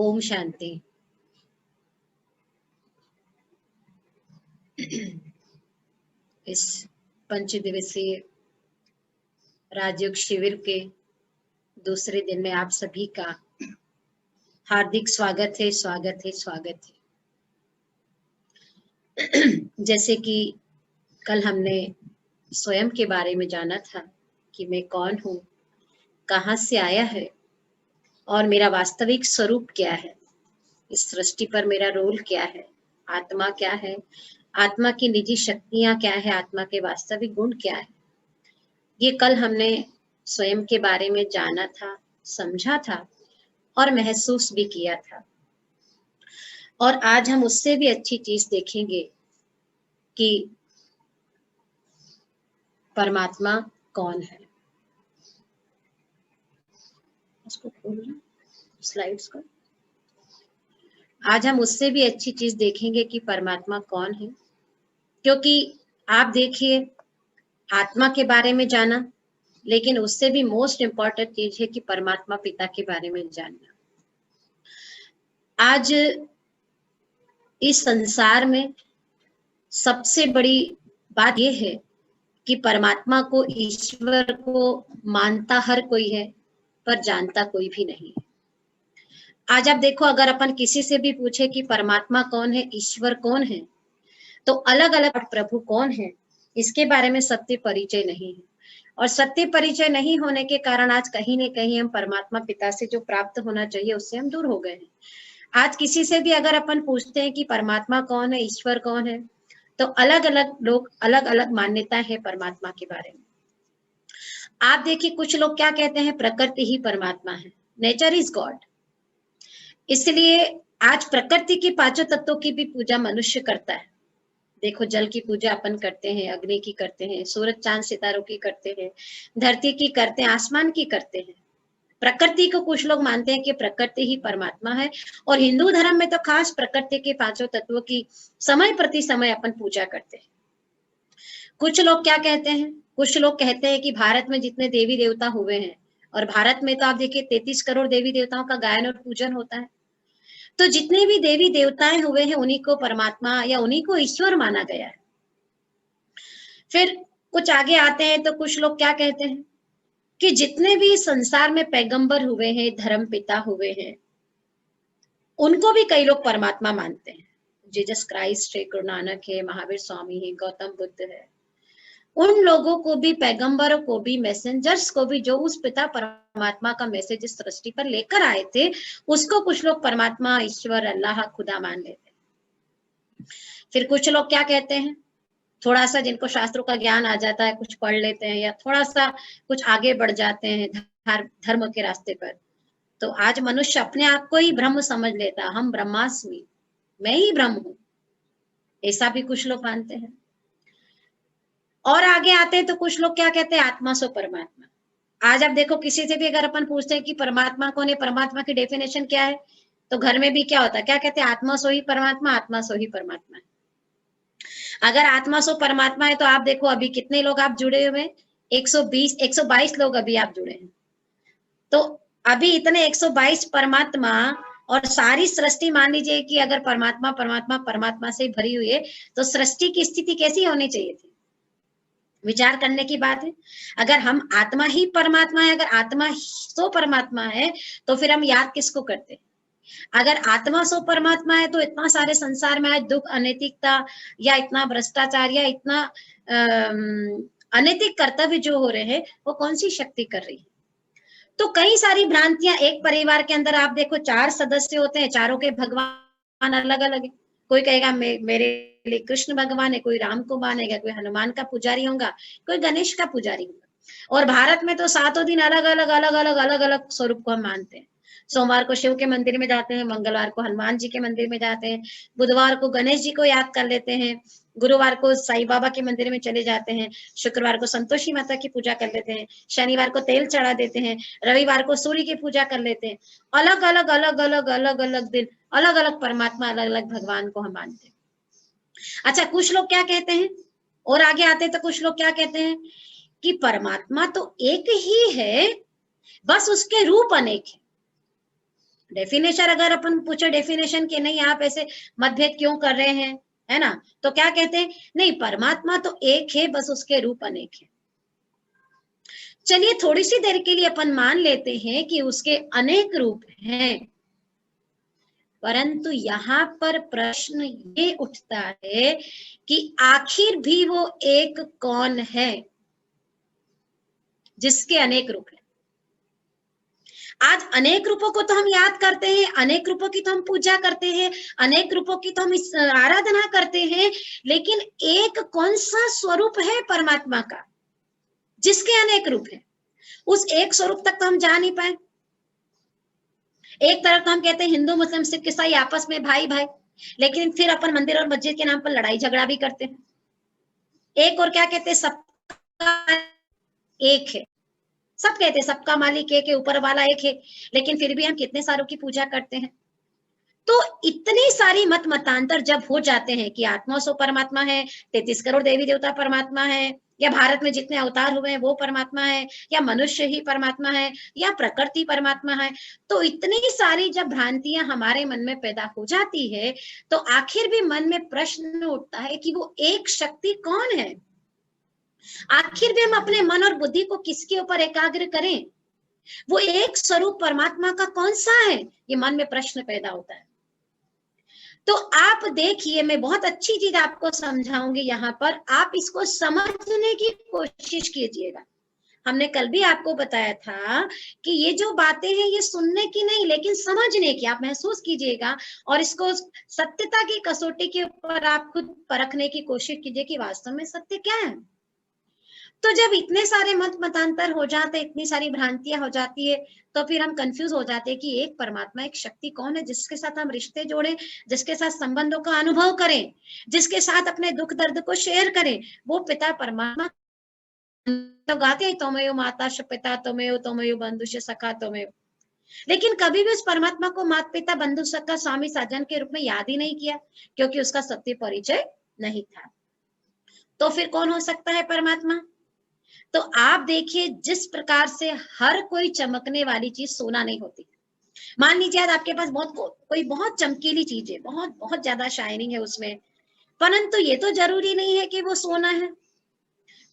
ओम शांति। इस 5 दिवसीय राजयोग शिविर के दूसरे दिन में आप सभी का हार्दिक स्वागत है, स्वागत है, स्वागत है। जैसे कि कल हमने स्वयं के बारे में जाना था कि मैं कौन हूँ, कहाँ से आया है और मेरा वास्तविक स्वरूप क्या है, इस सृष्टि पर मेरा रोल क्या है, आत्मा क्या है, आत्मा की निजी शक्तियां क्या है, आत्मा के वास्तविक गुण क्या है। ये कल हमने स्वयं के बारे में जाना था, समझा था और महसूस भी किया था। और आज हम उससे भी अच्छी चीज देखेंगे कि परमात्मा कौन है। उसको खोलना, स्लाइड्स को। आज हम उससे भी अच्छी चीज देखेंगे कि परमात्मा कौन है, क्योंकि आप देखिए, आत्मा के बारे में जाना, लेकिन उससे भी मोस्ट इम्पॉर्टेंट चीज है कि परमात्मा पिता के बारे में जानना। आज इस संसार में सबसे बड़ी बात यह है कि परमात्मा को, ईश्वर को मानता हर कोई है, पर जानता कोई भी नहीं है। आज आप देखो, अगर अपन किसी से भी पूछे कि परमात्मा कौन है, ईश्वर कौन है, तो अलग अलग प्रभु कौन है, इसके बारे में सत्य परिचय नहीं है। और सत्य परिचय नहीं होने के कारण आज कहीं न कहीं हम परमात्मा पिता से जो प्राप्त होना चाहिए उससे हम दूर हो गए हैं। आज किसी से भी अगर अपन पूछते हैं कि परमात्मा कौन है, ईश्वर कौन है, तो अलग अलग लोग अलग अलग मान्यताएं है परमात्मा के बारे में। आप देखिए, कुछ लोग क्या कहते हैं, प्रकृति ही परमात्मा है, नेचर इज गॉड। इसलिए आज प्रकृति की पांचों तत्वों की भी पूजा मनुष्य करता है। देखो, जल की पूजा अपन करते हैं, अग्नि की करते हैं, सूरज चांद सितारों की करते हैं, धरती की करते हैं, आसमान की करते हैं। प्रकृति को कुछ लोग मानते हैं कि प्रकृति ही परमात्मा है, और हिंदू धर्म में तो खास प्रकृति के पांचों तत्वों की समय प्रति समय अपन पूजा करते हैं। कुछ लोग क्या कहते हैं, कुछ लोग कहते हैं कि भारत में जितने देवी देवता हुए हैं, और भारत में तो आप देखिए 33 करोड़ देवी देवताओं का गायन और पूजन होता है, तो जितने भी देवी देवताएं हुए हैं उन्हीं को परमात्मा या उन्हीं को ईश्वर माना गया है। फिर कुछ आगे आते हैं तो कुछ लोग क्या कहते हैं कि जितने भी संसार में पैगंबर हुए हैं, धर्म पिता हुए हैं, उनको भी कई लोग परमात्मा मानते हैं। जीसस क्राइस्ट है, गुरु नानक है, महावीर स्वामी है, गौतम बुद्ध है। उन लोगों को भी, पैगंबरों को भी, मैसेंजर्स को भी, जो उस पिता परमात्मा का मैसेज इस सृष्टि पर लेकर आए थे, उसको कुछ लोग परमात्मा, ईश्वर, अल्लाह, खुदा मान लेते हैं। फिर कुछ लोग क्या कहते हैं, थोड़ा सा जिनको शास्त्रों का ज्ञान आ जाता है, कुछ पढ़ लेते हैं या थोड़ा सा कुछ आगे बढ़ जाते हैं धर्म के रास्ते पर, तो आज मनुष्य अपने आप को ही ब्रह्म समझ लेता, हम ब्रह्मास्मि, मैं ही ब्रह्म हूं, ऐसा भी कुछ लोग मानते हैं। और आगे आते हैं तो कुछ लोग क्या कहते हैं, आत्मा सो परमात्मा। आज आप देखो, किसी से भी अगर अपन पूछते हैं कि परमात्मा कौन है, परमात्मा की डेफिनेशन क्या है, तो घर में भी क्या होता है, क्या कहते हैं, आत्मा सो ही परमात्मा, आत्मा सो ही परमात्मा है। अगर आत्मा सो परमात्मा है तो आप देखो अभी कितने लोग आप जुड़े हुए हैं, 120 122 लोग अभी आप जुड़े हैं। तो अभी इतने 122 परमात्मा और सारी सृष्टि, मान लीजिए कि अगर परमात्मा परमात्मा परमात्मा से भरी हुई है, तो सृष्टि की स्थिति कैसी होनी चाहिए थी, विचार करने की बात है। अगर हम आत्मा ही परमात्मा है, अगर आत्मा सो परमात्मा है, तो फिर हम याद किसको करते हैं? अगर आत्मा सो परमात्मा है तो इतना सारे संसार में आज दुख, अनैतिकता या इतना भ्रष्टाचार या इतना अनैतिक कर्तव्य जो हो रहे हैं, वो कौन सी शक्ति कर रही है? तो कई सारी भ्रांतियां, एक परिवार के अंदर आप देखो 4 सदस्य होते हैं, चारों के भगवान अलग अलग है। कोई कहेगा मेरे लिए कृष्ण भगवान है, कोई राम को मानेगा, कोई हनुमान का पुजारी होगा, कोई गणेश का पुजारी होगा। और भारत में तो 7 दिन अलग अलग अलग अलग अलग अलग स्वरूप को हम मानते हैं। सोमवार को शिव के मंदिर में जाते हैं, मंगलवार को हनुमान जी के मंदिर में जाते हैं, बुधवार को गणेश जी को याद कर लेते हैं, गुरुवार को साईं बाबा के मंदिर में चले जाते हैं, शुक्रवार को संतोषी माता की पूजा कर लेते हैं, शनिवार को तेल चढ़ा देते हैं, रविवार को सूर्य की पूजा कर लेते हैं। अलग अलग अलग अलग अलग अलग दिन, अलग अलग परमात्मा, अलग अलग भगवान को हम मानते हैं। अच्छा, कुछ लोग क्या कहते हैं, और आगे आते हैं तो कुछ लोग क्या कहते हैं कि परमात्मा तो एक ही है, बस उसके रूप अनेक है। डेफिनेशन अगर अपन पूछे डेफिनेशन के नहीं आप ऐसे मतभेद क्यों कर रहे हैं, है ना, तो क्या कहते हैं, नहीं परमात्मा तो एक है, बस उसके रूप अनेक है। चलिए थोड़ी सी देर के लिए अपन मान लेते हैं कि उसके अनेक रूप हैं, परंतु यहाँ पर प्रश्न ये उठता है कि आखिर भी वो एक कौन है जिसके अनेक रूप है। आज अनेक रूपों को तो हम याद करते हैं, अनेक रूपों की तो हम पूजा करते हैं, अनेक रूपों की तो हम आराधना करते हैं, लेकिन एक कौन सा स्वरूप है परमात्मा का जिसके अनेक रूप है? उस एक स्वरूप तक तो हम जा नहीं पाए। एक तरफ तो हम कहते हैं हिंदू मुस्लिम सिख ईसाई आपस में भाई भाई, लेकिन फिर अपन मंदिर और मस्जिद के नाम पर लड़ाई झगड़ा भी करते हैं। एक और क्या कहते हैं, सबका एक है, सब कहते हैं सबका मालिक एक है, ऊपर वाला एक है, लेकिन फिर भी हम कितने सारों की पूजा करते हैं। तो इतनी सारी मत मतांतर जब हो जाते हैं कि आत्मा सो परमात्मा है, 33 करोड़ देवी देवता परमात्मा है, या भारत में जितने अवतार हुए हैं वो परमात्मा है, या मनुष्य ही परमात्मा है, या प्रकृति परमात्मा है, तो इतनी सारी जब भ्रांतियां हमारे मन में पैदा हो जाती है, तो आखिर भी मन में प्रश्न उठता है कि वो एक शक्ति कौन है। आखिर भी हम अपने मन और बुद्धि को किसके ऊपर एकाग्र करें, वो एक स्वरूप परमात्मा का कौन सा है, ये मन में प्रश्न पैदा होता है। तो आप देखिए, मैं बहुत अच्छी चीज आपको समझाऊंगी यहाँ पर, आप इसको समझने की कोशिश कीजिएगा। हमने कल भी आपको बताया था कि ये जो बातें हैं ये सुनने की नहीं, लेकिन समझने की, आप महसूस कीजिएगा और इसको सत्यता की कसौटी के ऊपर आप खुद परखने की कोशिश कीजिए कि वास्तव में सत्य क्या है। तो जब इतने सारे मत मतांतर हो जाते, इतनी सारी भ्रांतियां हो जाती है, तो फिर हम कंफ्यूज हो जाते हैं कि एक परमात्मा, एक शक्ति कौन है जिसके साथ हम रिश्ते जोड़ें, जिसके साथ संबंधों का अनुभव करें, जिसके साथ अपने दुख दर्द को शेयर करें, वो पिता परमात्मा। तो गाते हैं तोमेव माता पिता तोमेव, तोमेव बंधुष सखा तोमेव, लेकिन कभी भी उस परमात्मा को माता पिता बंधु सखा स्वामी साजन के रूप में याद ही नहीं किया, क्योंकि उसका सत्य परिचय नहीं था। तो फिर कौन हो सकता है परमात्मा? तो आप देखिए, जिस प्रकार से हर कोई चमकने वाली चीज सोना नहीं होती। मान लीजिए आज आपके पास कोई बहुत चमकीली चीज है, बहुत बहुत ज्यादा शाइनिंग है उसमें, परंतु ये तो जरूरी नहीं है कि वो सोना है।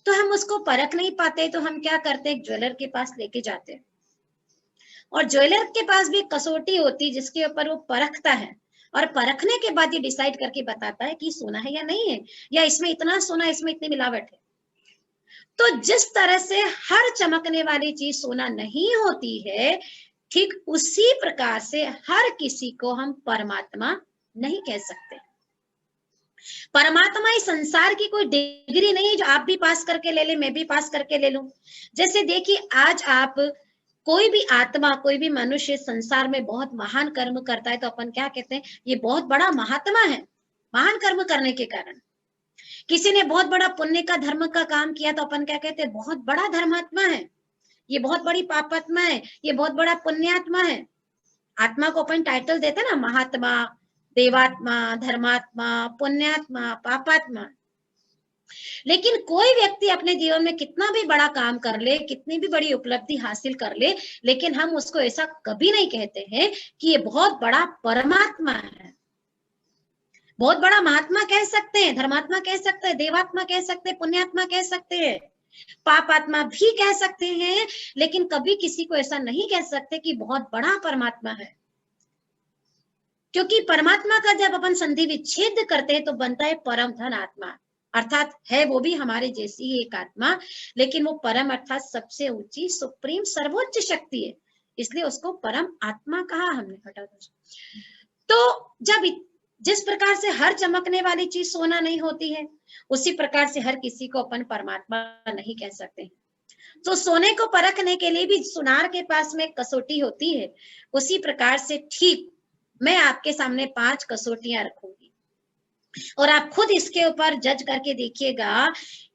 तो हम उसको परख नहीं पाते, तो हम क्या करते हैं, ज्वेलर के पास लेके जाते हैं, और ज्वेलर के पास भी कसौटी होती जिसके ऊपर वो परखता है, और परखने के बाद ये डिसाइड करके बताता है कि सोना है या नहीं है, या इसमें इतना सोना, इसमें इतनी मिलावट है। तो जिस तरह से हर चमकने वाली चीज सोना नहीं होती है, ठीक उसी प्रकार से हर किसी को हम परमात्मा नहीं कह सकते। परमात्मा इस संसार की कोई डिग्री नहीं है जो आप भी पास करके ले ले, मैं भी पास करके ले लूं। जैसे देखिए, आज आप कोई भी आत्मा, कोई भी मनुष्य संसार में बहुत महान कर्म करता है, तो अपन क्या कहते हैं, ये बहुत बड़ा महात्मा है, महान कर्म करने के कारण। किसी ने बहुत बड़ा पुण्य का, धर्म का काम किया, तो अपन क्या कहते हैं, बहुत बड़ा धर्मात्मा है, ये बहुत बड़ी पापात्मा है, ये बहुत बड़ा पुण्यात्मा है। आत्मा को अपन टाइटल देते हैं ना, महात्मा, देवात्मा, धर्मात्मा, पुण्यात्मा, पापात्मा। लेकिन कोई व्यक्ति अपने जीवन में कितना भी बड़ा काम कर ले, कितनी भी बड़ी उपलब्धि हासिल कर ले, लेकिन हम उसको ऐसा कभी नहीं कहते हैं कि ये बहुत बड़ा परमात्मा है। बहुत बड़ा महात्मा कह सकते हैं, धर्मात्मा कह सकते हैं, देवात्मा कह सकते हैं, पुण्यात्मा कह सकते हैं, पापात्मा भी कह सकते हैं, लेकिन कभी किसी को ऐसा नहीं कह सकते कि बहुत बड़ा परमात्मा है। क्योंकि परमात्मा का जब अपन संधि विच्छेद करते हैं तो बनता है परम धन आत्मा, अर्थात है वो भी हमारे जैसी ही एक आत्मा, लेकिन वो परम अर्थात सबसे ऊंची, सुप्रीम, सर्वोच्च शक्ति है, इसलिए उसको परम आत्मा कहा हमने। हटा दो। तो जब जिस प्रकार से हर चमकने वाली चीज सोना नहीं होती है, उसी प्रकार से हर किसी को अपन परमात्मा नहीं कह सकते। तो सोने को परखने के लिए भी सुनार के पास में कसौटी होती है, उसी प्रकार से ठीक मैं आपके सामने 5 कसौटियां रखूंगी, और आप खुद इसके ऊपर जज करके देखिएगा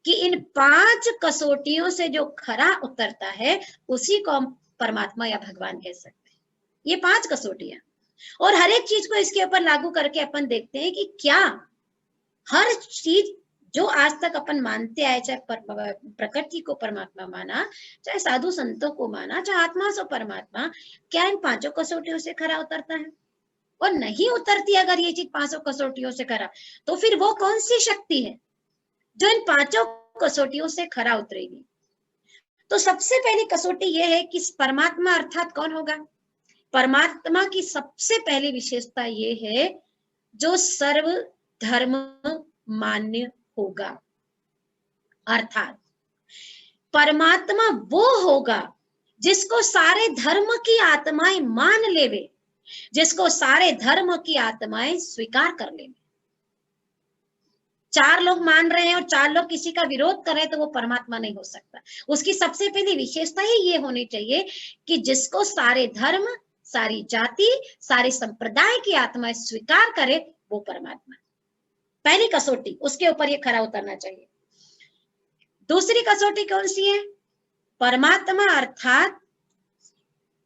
कि इन 5 कसौटियों से जो खरा उतरता है उसी को हम परमात्मा या भगवान कह सकते हैं। ये 5 कसौटियां, और हर एक चीज को इसके ऊपर लागू करके अपन देखते हैं कि क्या हर चीज जो आज तक अपन मानते आए, चाहे प्रकृति को परमात्मा माना, चाहे साधु संतों को माना, चाहे आत्मा से परमात्मा, क्या इन पांचों कसौटियों से खरा उतरता है? और नहीं उतरती अगर ये चीज पांचों कसौटियों से खरा, तो फिर वो कौन सी शक्ति है जो इन पांचों कसौटियों से खरा उतरेगी? तो सबसे पहली कसौटी ये है कि परमात्मा अर्थात कौन होगा? परमात्मा की सबसे पहली विशेषता ये है जो सर्व धर्म मान्य होगा। अर्थात परमात्मा वो होगा जिसको सारे धर्म की आत्माएं मान लेवे, जिसको सारे धर्म की आत्माएं स्वीकार कर लेवे। चार लोग मान रहे हैं और चार लोग किसी का विरोध कर रहे हैं तो वो परमात्मा नहीं हो सकता। उसकी सबसे पहली विशेषता ही ये होनी चाहिए कि जिसको सारे धर्म, सारी जाति, सारे संप्रदाय की आत्माएं स्वीकार करे, वो परमात्मा। पहली कसौटी, उसके ऊपर ये खरा उतरना चाहिए। दूसरी कसौटी कौन सी है? परमात्मा अर्थात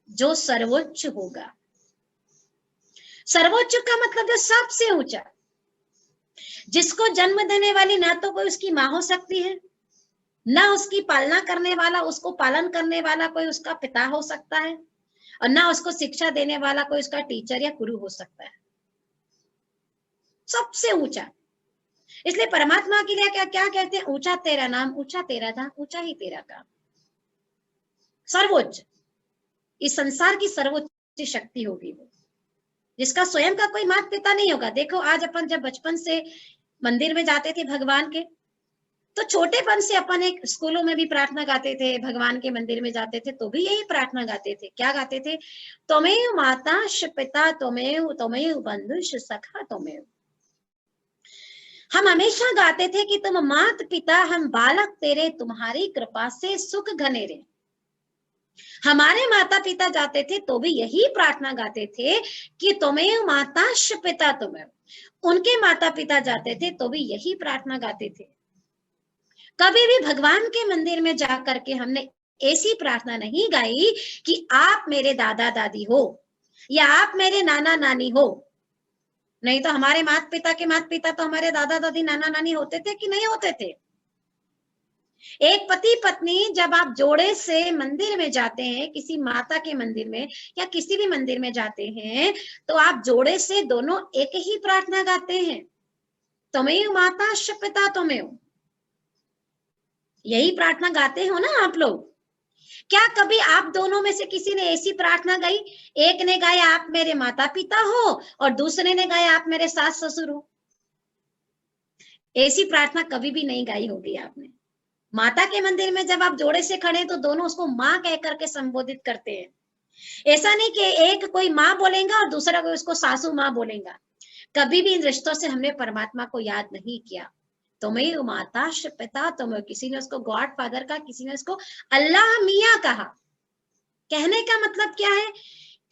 जो सर्वोच्च होगा। सर्वोच्च का मतलब जो सबसे ऊंचा, जिसको जन्म देने वाली ना तो कोई उसकी मां हो सकती है, ना उसकी पालना करने वाला, उसको पालन करने वाला कोई उसका पिता हो सकता है, और ना उसको शिक्षा देने वाला कोई उसका टीचर या गुरु हो सकता है। सबसे ऊंचा। इसलिए परमात्मा के लिए क्या क्या कहते हैं? ऊंचा तेरा नाम, ऊंचा तेरा धाम, ऊंचा ही तेरा काम। सर्वोच्च, इस संसार की सर्वोच्च शक्ति होगी वो, जिसका स्वयं का कोई माता पिता नहीं होगा। देखो आज अपन जब बचपन से मंदिर में जाते थे भगवान के, तो छोटेपन से अपन एक स्कूलों में भी प्रार्थना गाते थे, भगवान के मंदिर में जाते थे तो भी यही प्रार्थना गाते थे। क्या गाते थे? त्वमेव माता पिता त्वमेव बंधु सखा त्वमेव। हम हमेशा गाते थे कि तुम मात पिता, हम बालक तेरे, तुम्हारी कृपा से सुख घनेरे। हमारे माता पिता जाते थे तो भी यही प्रार्थना गाते थे कि तुम्हें माता पिता तुम्हें। उनके माता पिता जाते थे तो भी यही प्रार्थना गाते थे। कभी भी भगवान के मंदिर में जाकर के हमने ऐसी प्रार्थना नहीं गाई कि आप मेरे दादा दादी हो या आप मेरे नाना नानी हो। नहीं तो हमारे माता पिता तो हमारे दादा दादी नाना नानी होते थे कि नहीं होते थे? एक पति पत्नी जब आप जोड़े से मंदिर में जाते हैं, किसी माता के मंदिर में या किसी भी मंदिर में जाते हैं, तो आप जोड़े से दोनों एक ही प्रार्थना गाते हैं, त्वमेव माता पिता त्वमेव। यही प्रार्थना गाते हो ना आप लोग? क्या कभी आप दोनों में से किसी ने ऐसी प्रार्थना गाई? एक ने गाया आप मेरे माता पिता हो और दूसरे ने गाया आप मेरे सास ससुर हो। ऐसी प्रार्थना कभी भी नहीं गाई होगी आपने। माता के मंदिर में जब आप जोड़े से खड़े तो दोनों उसको माँ कह करके संबोधित करते हैं। ऐसा नहीं कि एक कोई माँ बोलेगा और दूसरा कोई उसको सासू माँ बोलेगा। कभी भी इन रिश्तों से हमने परमात्मा को याद नहीं किया। तुम्हें माता पिता तुम्हें, किसी ने उसको गॉड फादर का, किसी ने उसको अल्लाह मियाँ कहा। कहने का मतलब क्या है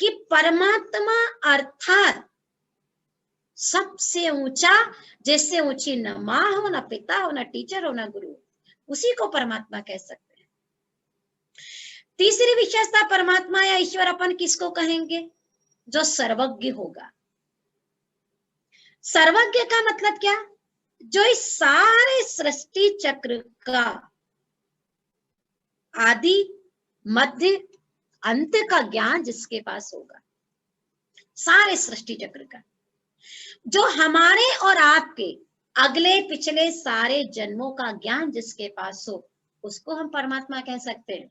कि परमात्मा अर्थात सबसे ऊंचा, जिससे ऊंची न माँ हो, न पिता हो, न टीचर हो, न गुरु, उसी को परमात्मा कह सकते हैं। तीसरी विशेषता परमात्मा या ईश्वर अपन किसको कहेंगे? जो सर्वज्ञ होगा। सर्वज्ञ का मतलब क्या? जो इस सारे सृष्टि चक्र का आदि मध्य अंत का ज्ञान जिसके पास होगा, सारे सृष्टि चक्र का, जो हमारे और आपके अगले पिछले सारे जन्मों का ज्ञान जिसके पास हो, उसको हम परमात्मा कह सकते हैं।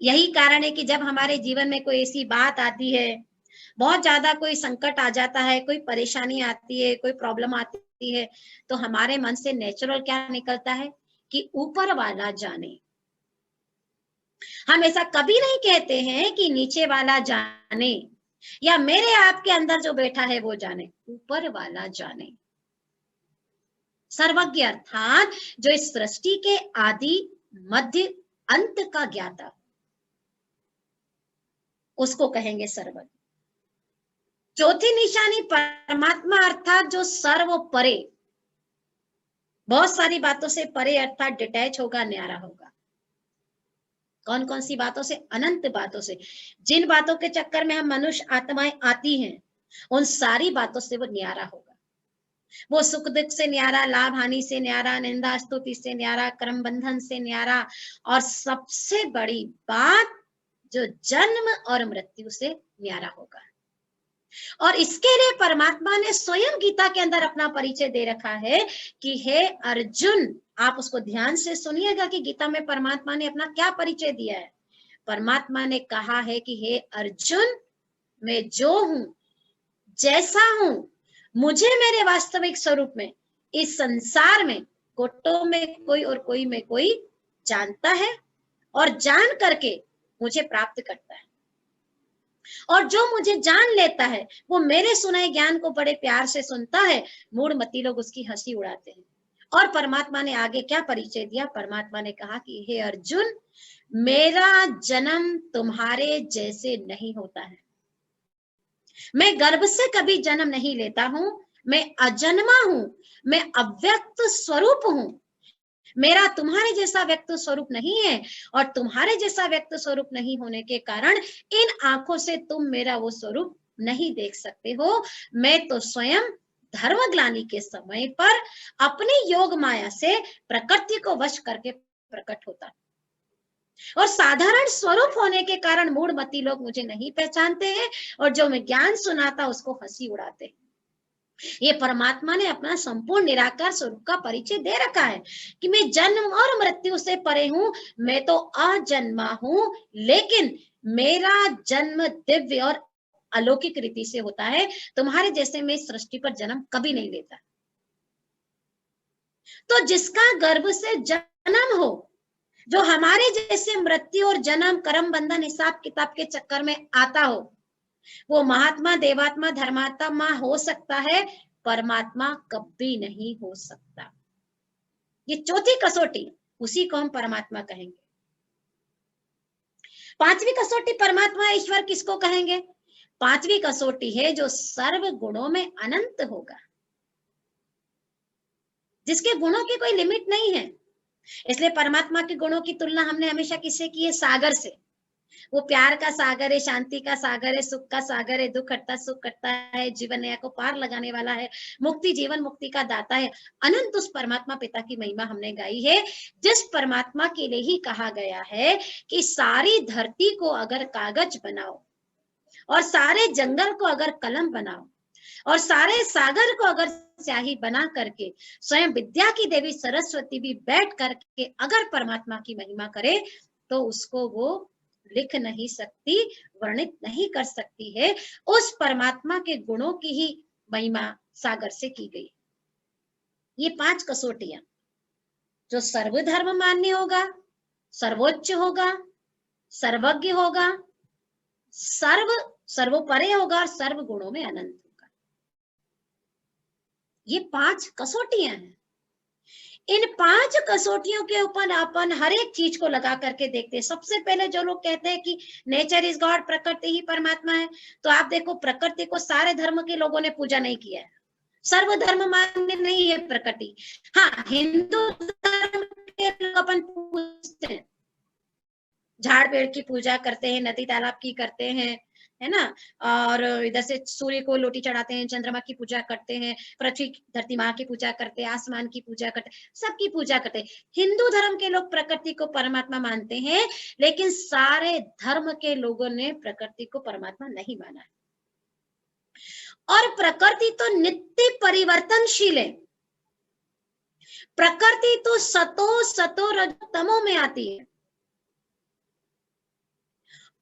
यही कारण है कि जब हमारे जीवन में कोई ऐसी बात आती है, बहुत ज्यादा कोई संकट आ जाता है, कोई परेशानी आती है, कोई प्रॉब्लम आती है, तो हमारे मन से नेचुरल क्या निकलता है कि ऊपर वाला जाने। हम ऐसा कभी नहीं कहते हैं कि नीचे वाला जाने या मेरे आपके अंदर जो बैठा है वो जाने, ऊपर वाला जाने। सर्वज्ञ अर्थात जो इस सृष्टि के आदि मध्य अंत का ज्ञाता, उसको कहेंगे सर्वज्ञ। चौथी निशानी परमात्मा अर्थात जो सर्व परे, बहुत सारी बातों से परे अर्थात डिटैच होगा, न्यारा होगा। कौन कौन सी बातों से? अनंत बातों से। जिन बातों के चक्कर में हम मनुष्य आत्माएं आती हैं, उन सारी बातों से वो न्यारा होगा। वो सुख दुख से न्यारा, लाभ हानि से न्यारा, निंदा स्तुति से न्यारा, कर्म बंधन से न्यारा, और सबसे बड़ी बात जो जन्म और मृत्यु से न्यारा होगा। और इसके लिए परमात्मा ने स्वयं गीता के अंदर अपना परिचय दे रखा है कि हे अर्जुन, आप उसको ध्यान से सुनिएगा कि गीता में परमात्मा ने अपना क्या परिचय दिया है। परमात्मा ने कहा है कि हे अर्जुन, मैं जो हूं, जैसा हूं, मुझे मेरे वास्तविक स्वरूप में इस संसार में कोटों में कोई और कोई में कोई जानता है, और जान करके मुझे प्राप्त करता है। और जो मुझे जान लेता है वो मेरे सुनाए ज्ञान को बड़े प्यार से सुनता है। मूढ़मती लोग उसकी हंसी उड़ाते हैं। और परमात्मा ने आगे क्या परिचय दिया? परमात्मा ने कहा कि हे अर्जुन, मेरा जन्म तुम्हारे जैसे नहीं होता है। मैं गर्भ से कभी जन्म नहीं लेता हूं, मैं अजन्मा हूं, मैं अव्यक्त स्वरूप हूं। मेरा तुम्हारे जैसा व्यक्त स्वरूप नहीं है, और तुम्हारे जैसा व्यक्त स्वरूप नहीं होने के कारण इन आंखों से तुम मेरा वो स्वरूप नहीं देख सकते हो। मैं तो स्वयं धर्मग्लानि के समय पर अपनी योग माया से प्रकृति को वश करके प्रकट होता, और साधारण स्वरूप होने के कारण मूढ़मती लोग मुझे नहीं पहचानते हैं, और जो मैं ज्ञान सुनाता उसको हंसी उड़ाते हैं। ये परमात्मा ने अपना संपूर्ण निराकार स्वरूप का परिचय दे रखा है कि मैं जन्म और मृत्यु से परे हूं, मैं तो अजन्मा हूं, लेकिन मेरा जन्म दिव्य और अलौकिक रीति से होता है। तुम्हारे जैसे मैं सृष्टि पर जन्म कभी नहीं लेता। तो जिसका गर्भ से जन्म हो, जो हमारे जैसे मृत्यु और जन्म कर्म बंधन हिसाब किताब के चक्कर में आता हो, वो महात्मा, देवात्मा, धर्मात्मा हो सकता है, परमात्मा कभी नहीं हो सकता। ये चौथी कसौटी, उसी को हम परमात्मा कहेंगे। पांचवी कसौटी परमात्मा ईश्वर किसको कहेंगे? पांचवी कसौटी है जो सर्व गुणों में अनंत होगा, जिसके गुणों की कोई लिमिट नहीं है। इसलिए परमात्मा के गुणों की तुलना हमने हमेशा किससे की है? सागर से। वो प्यार का सागर है, शांति का सागर है, सुख का सागर है, दुख हटता सुख करता है, जीवन नया को पार लगाने वाला है, मुक्ति जीवन मुक्ति का दाता है। अनंत उस परमात्मा पिता की महिमा हमने गाई है, जिस परमात्मा के लिए ही कहा गया है कि सारी धरती को अगर कागज बनाओ, और सारे जंगल को अगर कलम बनाओ, और सारे सागर को अगर स्याही बना करके स्वयं विद्या की देवी सरस्वती भी बैठ करके अगर परमात्मा की महिमा करे, तो उसको वो लिख नहीं सकती, वर्णित नहीं कर सकती है। उस परमात्मा के गुणों की ही महिमा सागर से की गई। ये पांच कसौटियां, जो सर्वधर्म मान्य होगा, सर्वोच्च होगा, सर्वज्ञ होगा, सर्वोपरे होगा, और सर्व गुणों में अनंत होगा। ये पांच कसौटियां हैं। इन पांच कसौटियों के ऊपर अपन हर एक चीज को लगा करके देखते हैं। सबसे पहले जो लोग कहते हैं कि नेचर इज गॉड, प्रकृति ही परमात्मा है, तो आप देखो प्रकृति को सारे धर्म के लोगों ने पूजा नहीं किया है, सर्वधर्म मान्य नहीं है प्रकृति। हाँ, हिंदू धर्म के लोग अपन पूजते हैं, झाड़ पेड़ की पूजा करते हैं, नदी तालाब की करते हैं, है ना, और इधर से सूर्य को लोटी चढ़ाते हैं, चंद्रमा की पूजा करते हैं, पृथ्वी धरती माँ की पूजा करते हैं, आसमान की पूजा करते हैं, सबकी पूजा करते हैं। हिंदू धर्म के लोग प्रकृति को परमात्मा मानते हैं, लेकिन सारे धर्म के लोगों ने प्रकृति को परमात्मा नहीं माना है। और प्रकृति तो नित्य परिवर्तनशील है। प्रकृति तो सतो रजो तमो में आती है,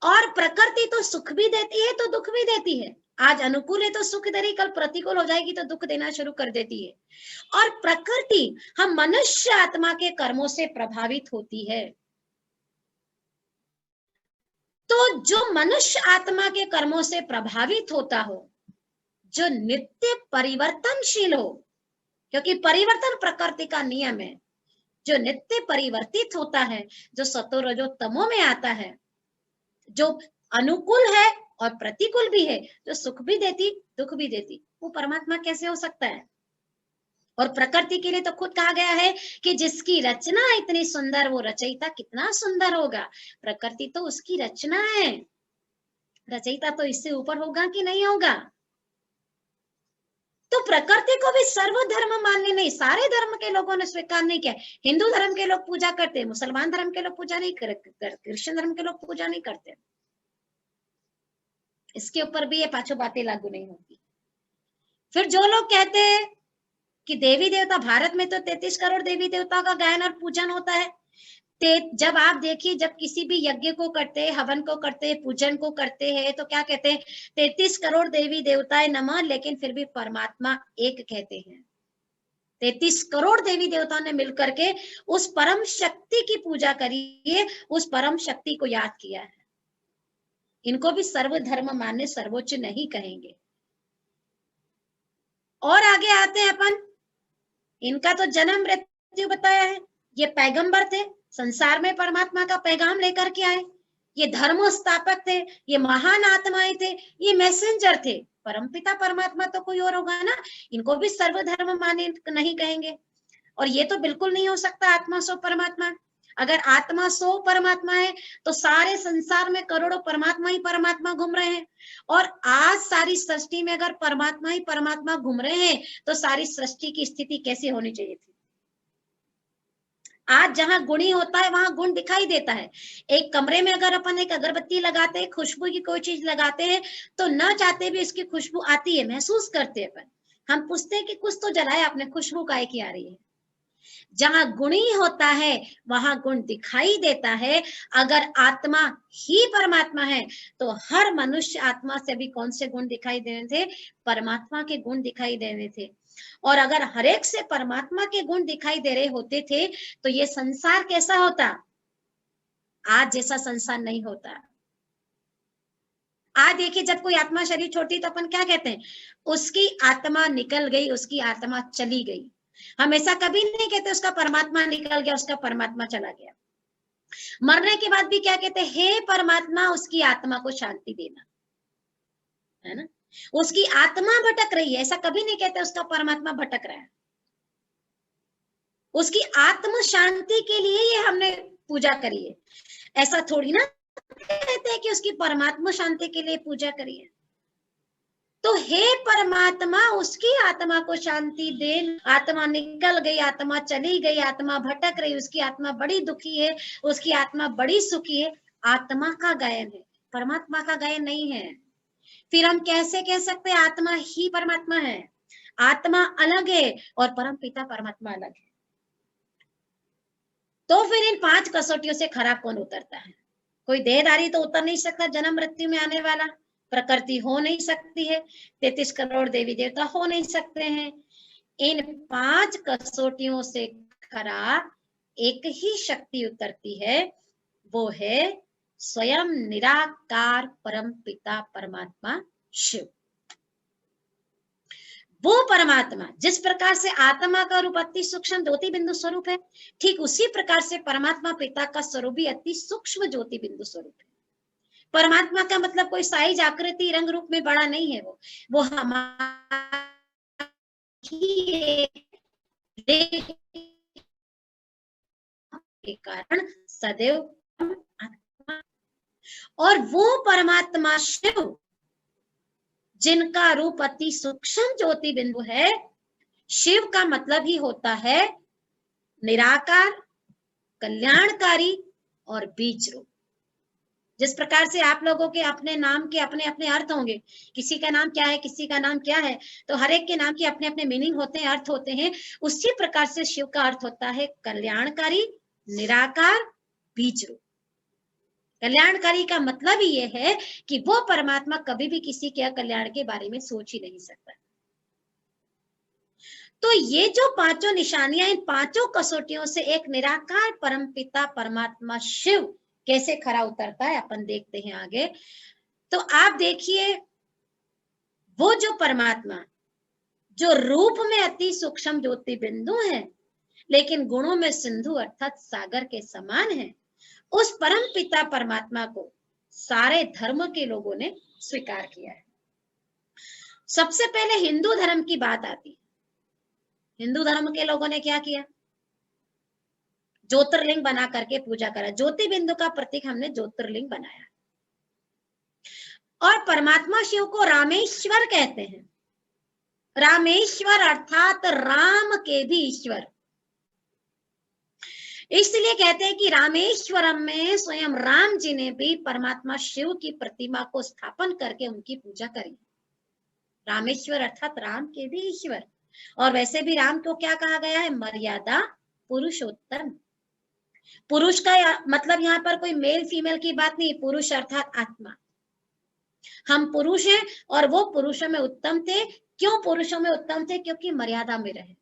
और प्रकृति तो सुख भी देती है तो दुख भी देती है। आज अनुकूल है तो सुख दे रही, कल प्रतिकूल हो जाएगी तो दुख देना शुरू कर देती है। और प्रकृति हम मनुष्य आत्मा के कर्मों से प्रभावित होती है। तो जो मनुष्य आत्मा के कर्मों से प्रभावित होता हो, जो नित्य परिवर्तनशील हो, क्योंकि परिवर्तन प्रकृति का नियम है, जो नित्य परिवर्तित होता है, जो सतो रजो तमो में आता है, जो अनुकूल है और प्रतिकूल भी है, जो सुख भी देती दुख भी देती, वो परमात्मा कैसे हो सकता है? और प्रकृति के लिए तो खुद कहा गया है कि जिसकी रचना इतनी सुंदर, वो रचयिता कितना सुंदर होगा। प्रकृति तो उसकी रचना है, रचयिता तो इससे ऊपर होगा कि नहीं होगा? तो प्रकृति को भी सर्वधर्म मान्य नहीं, सारे धर्म के लोगों ने स्वीकार नहीं किया। हिंदू धर्म के लोग पूजा करते, मुसलमान धर्म के लोग पूजा नहीं करते, क्रिश्चियन धर्म के लोग पूजा नहीं करते। इसके ऊपर भी ये पांचों बातें लागू नहीं होती। फिर जो लोग कहते हैं कि देवी देवता, भारत में तो 33 करोड़ देवी देवता का गायन और पूजन होता है। जब आप देखिए, जब किसी भी यज्ञ को करते हैं, हवन को करते हैं, पूजन को करते हैं, तो क्या कहते हैं? 33 करोड़ देवी देवताएं नमः, लेकिन फिर भी परमात्मा एक कहते हैं। 33 करोड़ देवी देवताओं ने मिलकर के उस परम शक्ति की पूजा करिए, उस परम शक्ति को याद किया है। इनको भी सर्वधर्म मान्य सर्वोच्च नहीं कहेंगे। और आगे आते हैं अपन, इनका तो जन्म मृत्यु बताया है। ये पैगंबर थे, संसार में परमात्मा का पैगाम लेकर के आए। ये धर्म स्थापक थे, ये महान आत्माएं थे, ये मैसेंजर थे। परमपिता परमात्मा तो कोई और होगा ना, इनको भी सर्वधर्म मान्य नहीं कहेंगे। और ये तो बिल्कुल नहीं हो सकता आत्मा सो परमात्मा। अगर आत्मा सो परमात्मा है तो सारे संसार में करोड़ों परमात्मा ही परमात्मा घूम रहे हैं। और आज सारी सृष्टि में अगर परमात्मा ही परमात्मा घूम रहे हैं तो सारी सृष्टि की स्थिति कैसी होनी चाहिए थी? आज जहां गुणी होता है वहां गुण दिखाई देता है। एक कमरे में अगर अपन एक अगरबत्ती लगाते हैं, खुशबू की कोई चीज लगाते हैं, तो न चाहते भी इसकी खुशबू आती है, महसूस करते हैं अपन। हम पूछते हैं कि कुछ तो जलाया आपने, खुशबू काहे की आ रही है? जहां गुणी होता है वहां गुण दिखाई देता है। अगर आत्मा ही परमात्मा है तो हर मनुष्य आत्मा से भी कौन से गुण दिखाई दे रहे थे? परमात्मा के गुण दिखाई दे रहे थे। और अगर हरेक से परमात्मा के गुण दिखाई दे रहे होते थे तो ये संसार कैसा होता? आज जैसा संसार नहीं होता। आज देखिए, जब कोई आत्मा शरीर छोड़ती तो अपन क्या कहते हैं? उसकी आत्मा निकल गई, उसकी आत्मा चली गई। हम ऐसा कभी नहीं कहते उसका परमात्मा निकल गया, उसका परमात्मा चला गया। मरने के बाद भी क्या कहते हैं? हे परमात्मा, उसकी आत्मा को शांति देना, है ना? उसकी आत्मा भटक रही है, ऐसा कभी नहीं कहते उसका परमात्मा भटक रहा है। उसकी आत्म शांति के लिए ये हमने पूजा करी है। ऐसा थोड़ी ना कहते हैं कि उसकी परमात्मा शांति के लिए पूजा करी है। तो हे परमात्मा, उसकी आत्मा को शांति दे। आत्मा निकल गई, आत्मा चली गई, आत्मा भटक रही, उसकी आत्मा बड़ी दुखी है, उसकी आत्मा बड़ी सुखी है। आत्मा का गायन है, परमात्मा का गायन नहीं है। फिर हम कैसे कह सकते हैं आत्मा ही परमात्मा है? आत्मा अलग है और परम पिता परमात्मा अलग है। तो फिर इन 5 कसौटियों से खराब कौन उतरता है? कोई देहधारी तो उतर नहीं सकता, जन्म मृत्यु में आने वाला। प्रकृति हो नहीं सकती है, 33 करोड़ देवी देवता हो नहीं सकते हैं। इन 5 कसौटियों से खराब एक ही शक्ति उतरती है, वो है स्वयं निराकार परम पिता परमात्मा शिव। वो परमात्मा जिस प्रकार से आत्मा का रूप अति सूक्ष्म ज्योति बिंदु स्वरूप है, ठीक उसी प्रकार से परमात्मा पिता का स्वरूप भी अति सूक्ष्म ज्योति बिंदु स्वरूप है। परमात्मा का मतलब कोई साइज, आकृति, रंग रूप में बड़ा नहीं है। वो हमारे के कारण सदैव आत्मा। और वो परमात्मा शिव जिनका रूप अति सूक्ष्म ज्योति बिंदु है, शिव का मतलब ही होता है निराकार, कल्याणकारी और बीज रूप। जिस प्रकार से आप लोगों के अपने नाम के अपने अपने अर्थ होंगे, किसी का नाम क्या है, किसी का नाम क्या है, तो हर एक के नाम के अपने अपने मीनिंग होते हैं, अर्थ होते हैं। उसी प्रकार से शिव का अर्थ होता है कल्याणकारी, निराकार, बीज रूप। कल्याणकारी का मतलब ही यह है कि वो परमात्मा कभी भी किसी के कल्याण के बारे में सोच ही नहीं सकता। तो ये जो 5 निशानियां, इन 5 कसौटियों से एक निराकार परमपिता परमात्मा शिव कैसे खरा उतरता है, अपन देखते हैं आगे। तो आप देखिए, वो जो परमात्मा जो रूप में अति सूक्ष्म ज्योति बिंदु है, लेकिन गुणों में सिंधु अर्थात सागर के समान है, उस परम पिता परमात्मा को सारे धर्म के लोगों ने स्वीकार किया है। सबसे पहले हिंदू धर्म की बात आती है। हिंदू धर्म के लोगों ने क्या किया? ज्योतिर्लिंग बना करके पूजा करा। ज्योति बिंदु का प्रतीक हमने ज्योतिर्लिंग बनाया। और परमात्मा शिव को रामेश्वर कहते हैं। रामेश्वर अर्थात राम के भी ईश्वर। इसलिए कहते हैं कि रामेश्वरम में स्वयं राम जी ने भी परमात्मा शिव की प्रतिमा को स्थापन करके उनकी पूजा करी। रामेश्वर अर्थात राम के भी ईश्वर। और वैसे भी राम को क्या कहा गया है? मर्यादा पुरुषोत्तम। पुरुष का मतलब यहाँ पर कोई मेल फीमेल की बात नहीं, पुरुष अर्थात आत्मा। हम पुरुष हैं और वो पुरुषों में उत्तम थे। क्यों पुरुषों में उत्तम थे? क्योंकि मर्यादा में रहे।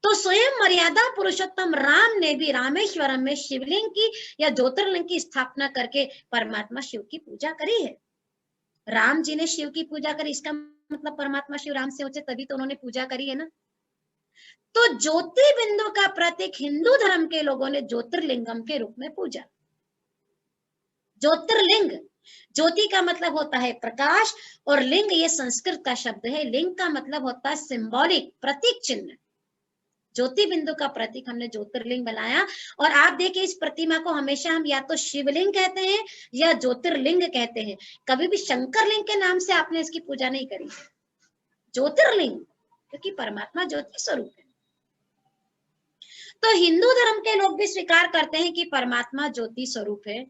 तो स्वयं मर्यादा पुरुषोत्तम राम ने भी रामेश्वरम में शिवलिंग की या ज्योतिर्लिंग की स्थापना करके परमात्मा शिव की पूजा करी है। राम जी ने शिव की पूजा करी, इसका मतलब परमात्मा शिव राम से ऊंचे, तभी तो उन्होंने पूजा करी है ना। तो ज्योति बिंदु का प्रतीक हिंदू धर्म के लोगों ने ज्योतिर्लिंगम के रूप में पूजा। ज्योतिर्लिंग, ज्योति का मतलब होता है प्रकाश और लिंग ये संस्कृत का शब्द है। लिंग का मतलब होता है सिंबॉलिक, प्रतीक चिन्ह। ज्योति बिंदु का प्रतीक हमने ज्योतिर्लिंग बनाया। और आप देखिए इस प्रतिमा को हमेशा हम या तो शिवलिंग कहते हैं या ज्योतिर्लिंग कहते हैं। कभी भी शंकर लिंग के नाम से आपने इसकी पूजा नहीं करी। ज्योतिर्लिंग, क्योंकि परमात्मा ज्योति स्वरूप है। तो हिंदू धर्म के लोग भी स्वीकार करते हैं कि परमात्मा ज्योति स्वरूप है।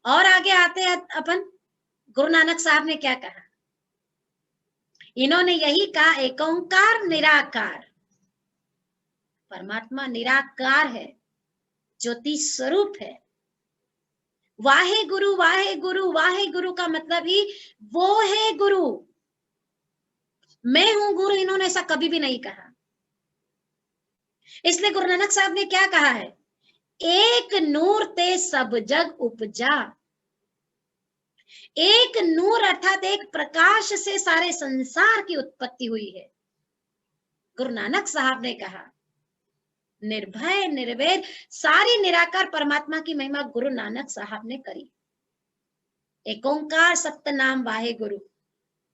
और आगे आते हैं अपन, गुरु नानक साहब ने क्या कहा? इन्होंने यही कहा, एक ओंकार निराकार। परमात्मा निराकार है, ज्योति स्वरूप है। वाहे गुरु, वाहे गुरु, वाहे गुरु का मतलब ही वो है गुरु। मैं हूं गुरु, इन्होंने ऐसा कभी भी नहीं कहा। इसलिए गुरु नानक साहब ने क्या कहा है? एक नूर ते सब जग उपजा। एक नूर अर्थात एक प्रकाश से सारे संसार की उत्पत्ति हुई है। गुरु नानक साहब ने कहा निर्भय निर्वैर सारी निराकार परमात्मा की महिमा गुरु नानक साहब ने करी। एक ओंकार सप्तनाम वाहे गुरु,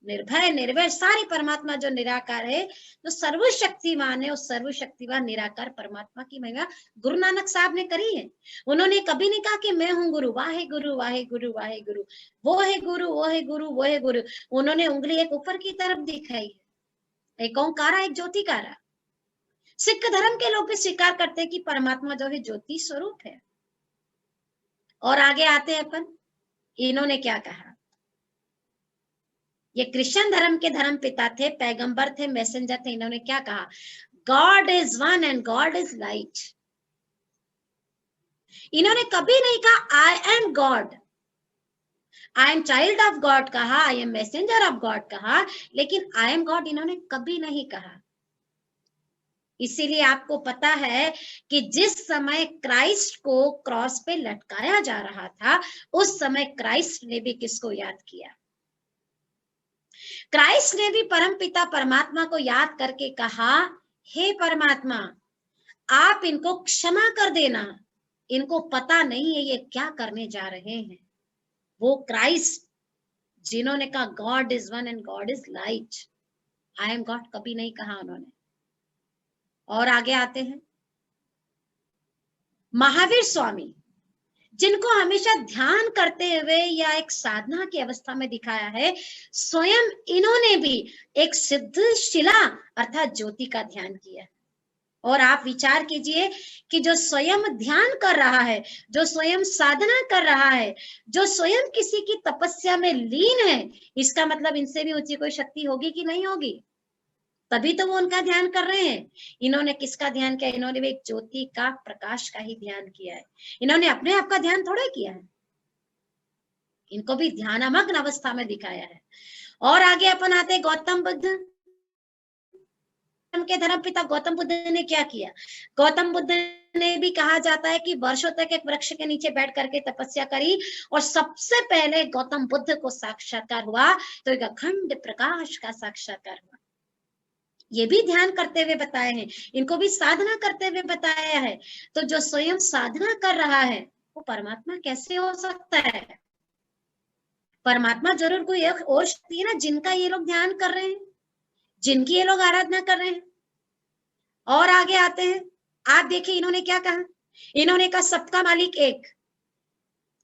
निर्भय निर्वैर सारी परमात्मा जो निराकार है, जो सर्वशक्तिमान है, उस सर्वशक्तिवान निराकार परमात्मा की महिमा गुरु नानक साहब ने करी है। उन्होंने कभी नहीं कहा कि मैं हूं गुरु, वाहे गुरु, वाहे गुरु, वाहे गुरु, वो है गुरु, वो है गुरु, वो है गुरु। उन्होंने उंगली एक ऊपर की तरफ दिखाई है, एक ओंकारा, एक ज्योतिकारा। सिख धर्म के लोग भी स्वीकार करते हैं कि परमात्मा जो है ज्योति स्वरूप है। और आगे आते हैं अपन, इन्होंने क्या कहा? ये क्रिश्चियन धर्म के धर्म पिता थे, पैगंबर थे, मैसेंजर थे। इन्होंने क्या कहा? God is one and God is light. इन्होंने कभी नहीं कहा I am God, I am child of God कहा, I am messenger of God कहा, लेकिन आई एम गॉड इन्होंने कभी नहीं कहा। इसीलिए आपको पता है कि जिस समय क्राइस्ट को क्रॉस पे लटकाया जा रहा था, उस समय क्राइस्ट ने भी किसको याद किया? क्राइस्ट ने भी परमपिता परमात्मा को याद करके कहा, हे परमात्मा आप इनको क्षमा कर देना, इनको पता नहीं है ये क्या करने जा रहे हैं। वो क्राइस्ट जिन्होंने कहा God is one and God is light, I am God कभी नहीं कहा उन्होंने। और आगे आते हैं, महावीर स्वामी जिनको हमेशा ध्यान करते हुए या एक साधना की अवस्था में दिखाया है, स्वयं इन्होंने भी एक सिद्ध शिला अर्थात ज्योति का ध्यान किया। और आप विचार कीजिए कि जो स्वयं ध्यान कर रहा है, जो स्वयं साधना कर रहा है, जो स्वयं किसी की तपस्या में लीन है, इसका मतलब इनसे भी ऊंची कोई शक्ति होगी कि नहीं होगी? तभी तो वो उनका ध्यान कर रहे हैं। इन्होंने किसका ध्यान किया? इन्होंने भी एक ज्योति का, प्रकाश का ही ध्यान किया है। इन्होंने अपने आप का ध्यान थोड़ा किया है, इनको भी ध्यानमग्न अवस्था में दिखाया है। और आगे अपन आते गौतम बुद्ध के धर्म पिता गौतम बुद्ध ने क्या किया? गौतम बुद्ध ने भी कहा जाता है कि वर्षों तक एक वृक्ष के नीचे बैठ करके तपस्या करी और सबसे पहले गौतम बुद्ध को साक्षात्कार हुआ तो एक अखंड प्रकाश का साक्षात्कार हुआ। ये भी ध्यान करते हुए बताए हैं, इनको भी साधना करते हुए बताया है। तो जो स्वयं साधना कर रहा है वो परमात्मा कैसे हो सकता है? परमात्मा जरूर कोई एक और शक्ति है ना, जिनका ये लोग ध्यान कर रहे हैं, जिनकी ये लोग आराधना कर रहे हैं। और आगे आते हैं, आप देखिए इन्होंने क्या कहा? इन्होंने कहा सबका मालिक एक,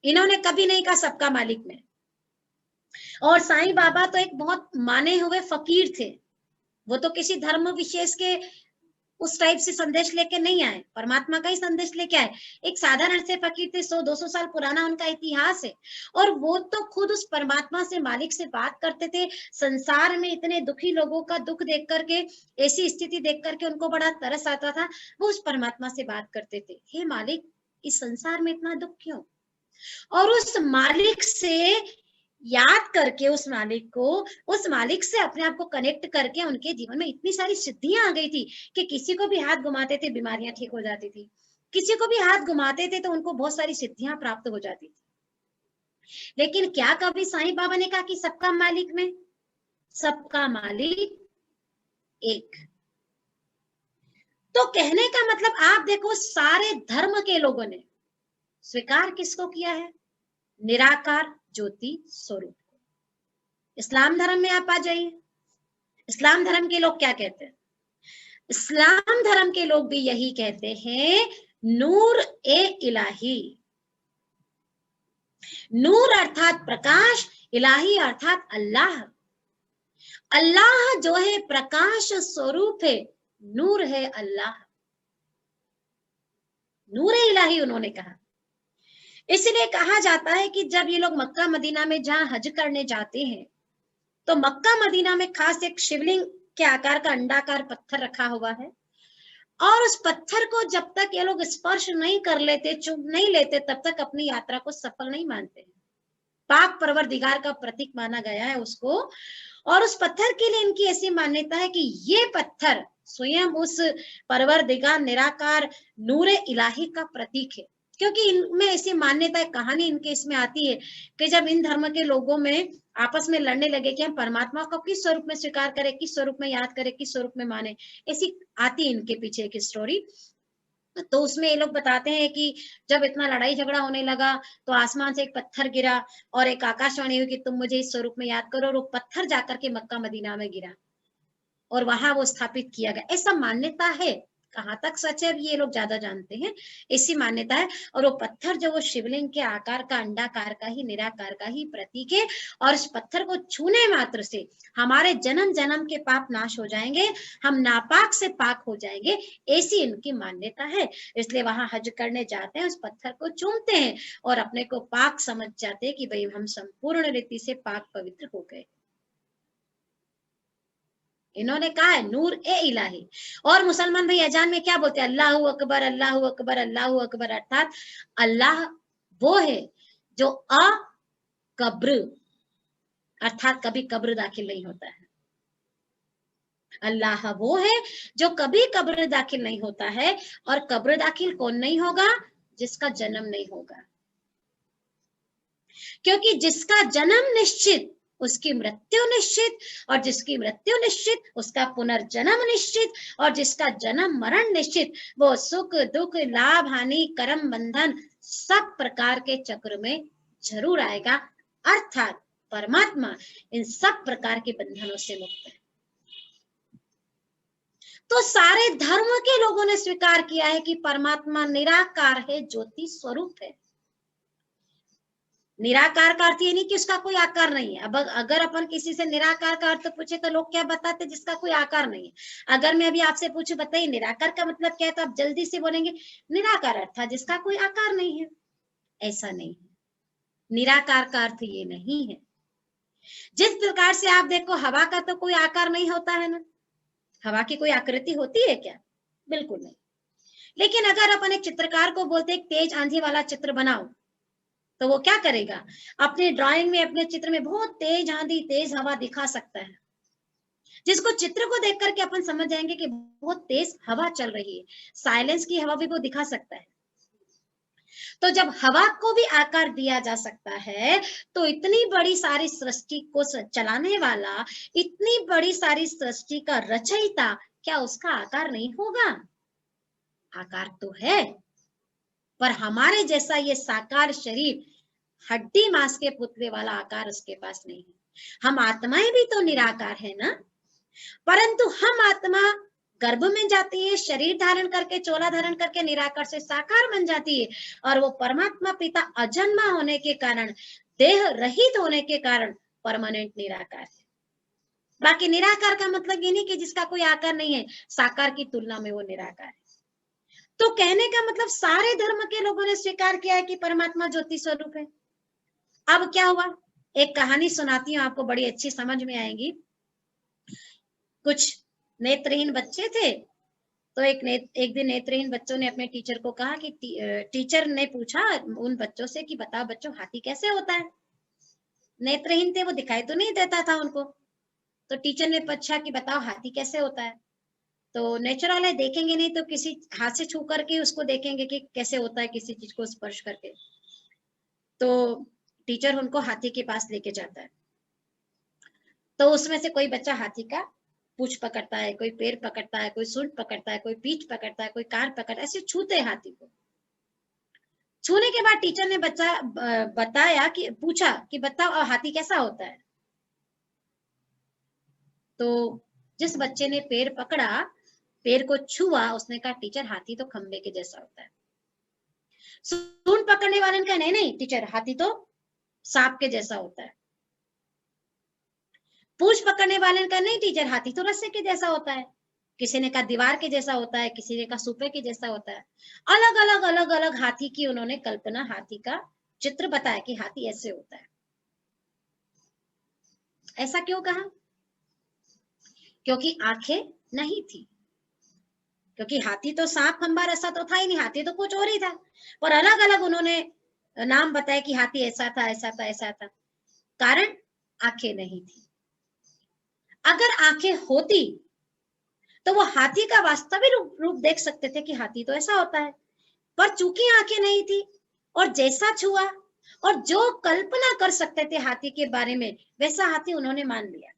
इन्होंने कभी नहीं कहा सबका मालिक मैं। और साईं बाबा तो एक बहुत माने हुए फकीर थे, वो तो किसी धर्म विशेष के उस टाइप से संदेश लेके नहीं आए, परमात्मा का ही संदेश लेके आए। एक साधारण से फकीर थे, 100-200 साल पुराना उनका इतिहास है, और वो तो खुद उस परमात्मा से, मालिक से बात करते थे। संसार में इतने दुखी लोगों का दुख देख करके, ऐसी स्थिति देख करके उनको बड़ा तरस आता था। वो उस परमात्मा से बात करते थे, हे मालिक, इस संसार में इतना दुख क्यों? और उस मालिक से याद करके, उस मालिक से अपने आप को कनेक्ट करके उनके जीवन में इतनी सारी सिद्धियां आ गई थी कि किसी को भी हाथ घुमाते थे बीमारियां ठीक हो जाती थी, किसी को भी हाथ घुमाते थे तो उनको बहुत सारी सिद्धियां प्राप्त हो जाती थी। लेकिन क्या कभी साईं बाबा ने कहा कि सबका मालिक में? सबका मालिक एक। तो कहने का मतलब आप देखो, सारे धर्म के लोगों ने स्वीकार किसको किया है? निराकार ज्योति स्वरूप। इस्लाम धर्म में आप आ जाइए, इस्लाम धर्म के लोग क्या कहते हैं? इस्लाम धर्म के लोग भी यही कहते हैं, नूर ए इलाही। नूर अर्थात प्रकाश, इलाही अर्थात अल्लाह। अल्लाह जो है प्रकाश स्वरूप है, नूर है अल्लाह, नूर ए इलाही उन्होंने कहा। इसलिए कहा जाता है कि जब ये लोग मक्का मदीना में जहां हज करने जाते हैं, तो मक्का मदीना में खास एक शिवलिंग के आकार का अंडाकार पत्थर रखा हुआ है, और उस पत्थर को जब तक ये लोग स्पर्श नहीं कर लेते, चुम नहीं लेते, तब तक अपनी यात्रा को सफल नहीं मानते। पाक परवरदिगार का प्रतीक माना गया है उसको, और उस पत्थर के लिए इनकी ऐसी मान्यता है कि ये पत्थर स्वयं उस परवरदिगार निराकार नूरे इलाही का प्रतीक है। क्योंकि इनमें ऐसी मान्यता, कहानी इनके इसमें आती है कि जब इन धर्म के लोगों में आपस में लड़ने लगे कि हम परमात्मा को किस स्वरूप में स्वीकार करें, किस स्वरूप में याद करें, किस स्वरूप में माने, ऐसी आती है इनके पीछे की स्टोरी। तो उसमें ये लोग बताते हैं कि जब इतना लड़ाई झगड़ा होने लगा तो आसमान से एक पत्थर गिरा और एक आकाशवाणी हुई कि तुम मुझे इस स्वरूप में याद करो, और वो पत्थर जाकर के मक्का मदीना में गिरा और वहां वो स्थापित किया गया, ऐसा मान्यता है। कहां तक सच है ये लोग ज्यादा जानते हैं, ऐसी मान्यता है। और वो पत्थर जो वो शिवलिंग के आकार का, अंडाकार का ही, निराकार का ही प्रतीक है, और इस पत्थर को छूने मात्र से हमारे जन्म जन्म के पाप नाश हो जाएंगे, हम नापाक से पाक हो जाएंगे, ऐसी इनकी मान्यता है। इसलिए वहां हज करने जाते हैं, उस पत्थर को चूमते हैं और अपने को पाक समझ जाते हैं कि भाई हम संपूर्ण रीति से पाक पवित्र हो गए। इन्होंने कहा है नूर ए इलाही। और मुसलमान भाई अजान में क्या बोलते हैं? अल्लाह अकबर, अल्लाह अकबर, अल्लाह अकबर। अर्थात अल्लाह वो है जो कब्र, अर्थात कभी कब्र दाखिल नहीं होता है। अल्लाह वो है जो कभी कब्र दाखिल नहीं होता है, और कब्र दाखिल कौन नहीं होगा? जिसका जन्म नहीं होगा। क्योंकि जिसका जन्म निश्चित उसकी मृत्यु निश्चित, और जिसकी मृत्यु निश्चित उसका पुनर्जन्म निश्चित, और जिसका जन्म मरण निश्चित, वो सुख दुख, लाभ हानि, कर्म बंधन सब प्रकार के चक्र में जरूर आएगा। अर्थात परमात्मा इन सब प्रकार के बंधनों से मुक्त है। तो सारे धर्म के लोगों ने स्वीकार किया है कि परमात्मा निराकार है, ज्योति स्वरूप है। निराकार का अर्थ ये नहीं कि उसका कोई आकार नहीं है। अब अगर अपन किसी से निराकार का अर्थ पूछे तो लोग क्या बताते? जिसका कोई आकार नहीं है। अगर मैं अभी आपसे पूछूं, बताइए निराकार का मतलब क्या है, तो आप जल्दी से बोलेंगे निराकार अर्थात जिसका कोई आकार नहीं है। ऐसा नहीं है, निराकार का अर्थ ये नहीं है। जिस प्रकार से आप देखो, हवा का तो कोई आकार नहीं होता है ना, हवा की कोई आकृति होती है क्या? बिल्कुल नहीं। लेकिन अगर अपन एक चित्रकार को बोलते एक तेज आंधी वाला चित्र बनाओ, तो वो क्या करेगा? अपने ड्राइंग में, अपने चित्र में बहुत तेज आंधी, तेज हवा दिखा सकता है, जिसको चित्र को देख करके अपन समझ जाएंगे कि बहुत तेज हवा चल रही है। साइलेंस की हवा भी वो दिखा सकता है। तो जब हवा को भी आकार दिया जा सकता है, तो इतनी बड़ी सारी सृष्टि को चलाने वाला, इतनी बड़ी सारी सृष्टि का रचयिता, क्या उसका आकार नहीं होगा? आकार तो है, पर हमारे जैसा ये साकार शरीर, हड्डी मांस के पुतले वाला आकार उसके पास नहीं है। हम आत्माएं भी तो निराकार है ना, परंतु हम आत्मा गर्भ में जाती है, शरीर धारण करके, चोला धारण करके निराकार से साकार बन जाती है, और वो परमात्मा पिता अजन्मा होने के कारण, देह रहित होने के कारण परमानेंट निराकार है। बाकी निराकार का मतलब ये नहीं कि जिसका कोई आकार नहीं है, साकार की तुलना में वो निराकार है। तो कहने का मतलब सारे धर्म के लोगों ने स्वीकार किया है कि परमात्मा ज्योति स्वरूप है। अब क्या हुआ, एक कहानी सुनाती हूँ आपको, बड़ी अच्छी समझ में आएगी। कुछ नेत्रहीन बच्चे थे, तो एक दिन नेत्रहीन बच्चों ने अपने टीचर को कहा कि टीचर ने पूछा उन बच्चों से कि बताओ बच्चों, हाथी कैसे होता है। नेत्रहीन थे, वो दिखाई तो नहीं देता था उनको। तो टीचर ने पूछा कि बताओ हाथी कैसे होता है। तो नेचुरल है, देखेंगे नहीं तो किसी हाथ से छू करके उसको देखेंगे कि कैसे होता है, किसी चीज को स्पर्श करके। तो टीचर उनको हाथी के पास लेके जाता है। तो उसमें से कोई बच्चा हाथी का पूंछ पकड़ता है, कोई पैर पकड़ता है, कोई सूंड पकड़ता है, कोई पीठ पकड़ता है, कोई कान पकड़ता है, ऐसे छूते हैं हाथी को। छूने के बाद टीचर ने बच्चा बताया कि पूछा कि बताओ हाथी कैसा होता है। तो जिस बच्चे ने पैर पकड़ा, पैर को छुआ, उसने कहा टीचर हाथी तो खंबे के जैसा होता है। सूंड पकड़ने वाले ने कहा नहीं नहीं टीचर, हाथी तो सांप के जैसा होता है। पूंछ पकड़ने वाले ने कहा नहीं टीचर, हाथी तो रस्से के जैसा होता है। किसी ने कहा दीवार के जैसा होता है, किसी ने कहा सूपे के जैसा होता है। अलग अलग हाथी की उन्होंने कल्पना, हाथी का चित्र बताया कि हाथी ऐसे होता है। ऐसा क्यों कहा? क्योंकि आंखें नहीं थी। क्योंकि हाथी तो सांप खंबा रस्सा तो था ही नहीं, हाथी तो कुछ और ही था। पर अलग अलग उन्होंने नाम बताया कि हाथी ऐसा था, ऐसा था, ऐसा था। कारण आंखें नहीं थी। अगर आंखें होती तो वो हाथी का वास्तविक रूप देख सकते थे कि हाथी तो ऐसा होता है। पर चूंकि आंखें नहीं थी और जैसा छुआ और जो कल्पना कर सकते थे हाथी के बारे में, वैसा हाथी उन्होंने मान लिया।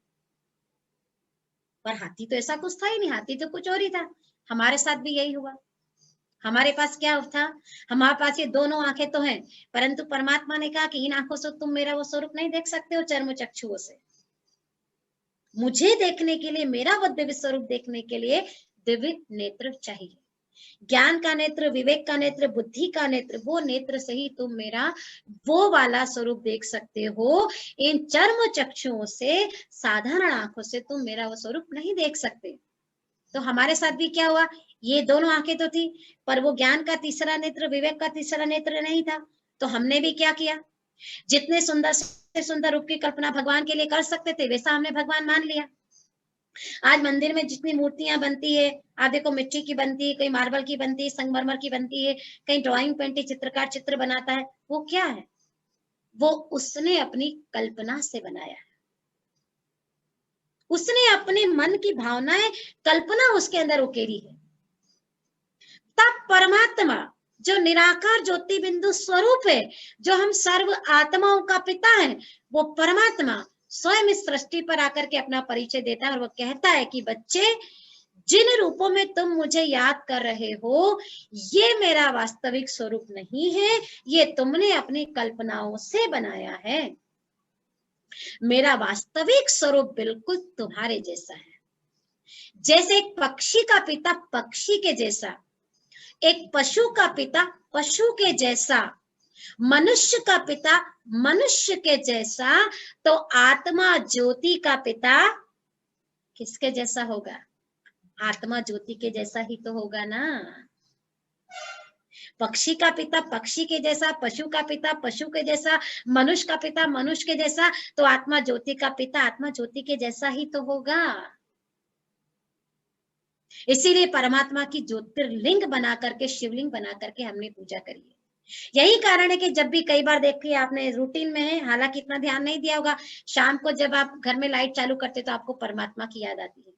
पर हाथी तो ऐसा कुछ था ही नहीं, हाथी तो कुछ और ही था। हमारे साथ भी यही हुआ। हमारे पास क्या था? हमारे पास ये दोनों आंखें तो हैं, परंतु परमात्मा ने कहा कि इन आंखों से तुम मेरा वो स्वरूप नहीं देख सकते हो, चर्म चक्षुओं से। मुझे देखने के लिए, मेरा वो दिव्य स्वरूप देखने के लिए दिव्य नेत्र चाहिए। ज्ञान का नेत्र, विवेक का नेत्र, बुद्धि का नेत्र, वो नेत्र से ही तुम मेरा वो वाला स्वरूप देख सकते हो। इन चर्म चक्षुओं से, साधारण आंखों से तुम मेरा वो स्वरूप नहीं देख सकते। तो हमारे साथ भी क्या हुआ, ये दोनों आंखें तो थी, पर वो ज्ञान का तीसरा नेत्र, विवेक का तीसरा नेत्र नहीं था। तो हमने भी क्या किया, जितने सुंदर से सुंदर रूप की कल्पना भगवान के लिए कर सकते थे, वैसा हमने भगवान मान लिया। आज मंदिर में जितनी मूर्तियां बनती है, आप देखो मिट्टी की बनती है, कहीं मार्बल की बनती है, संगमरमर की बनती है, कहीं ड्राइंग पेंटिंग चित्रकार चित्र बनाता है, वो क्या है? वो उसने अपनी कल्पना से बनाया है। उसने अपने मन की भावनाएं, कल्पना उसके अंदर उकेरी है। तब परमात्मा जो निराकार ज्योति बिंदु स्वरूप है, जो हम सर्व आत्माओं का पिता है, वो परमात्मा स्वयं इस सृष्टि पर आकर के अपना परिचय देता है और वो कहता है कि बच्चे, जिन रूपों में तुम मुझे याद कर रहे हो, ये मेरा वास्तविक स्वरूप नहीं है, ये तुमने अपनी कल्पनाओं से बनाया है। मेरा वास्तविक स्वरूप बिल्कुल तुम्हारे जैसा है। जैसे एक पक्षी का पिता पक्षी के जैसा, एक पशु का पिता पशु के जैसा, मनुष्य का पिता मनुष्य के जैसा, तो आत्मा ज्योति का पिता किसके जैसा होगा? आत्मा ज्योति के जैसा ही तो होगा ना। पक्षी का पिता पक्षी के जैसा, पशु का पिता पशु के जैसा, मनुष्य का पिता मनुष्य के जैसा, तो आत्मा ज्योति का पिता आत्मा ज्योति के जैसा ही तो होगा। इसीलिए परमात्मा की ज्योतिर्लिंग बना करके, शिवलिंग बना करके हमने पूजा करी है। यही कारण है कि जब भी, कई बार देखिए आपने, रूटीन में है, हालांकि इतना ध्यान नहीं दिया होगा, शाम को जब आप घर में लाइट चालू करते तो आपको परमात्मा की याद आती है।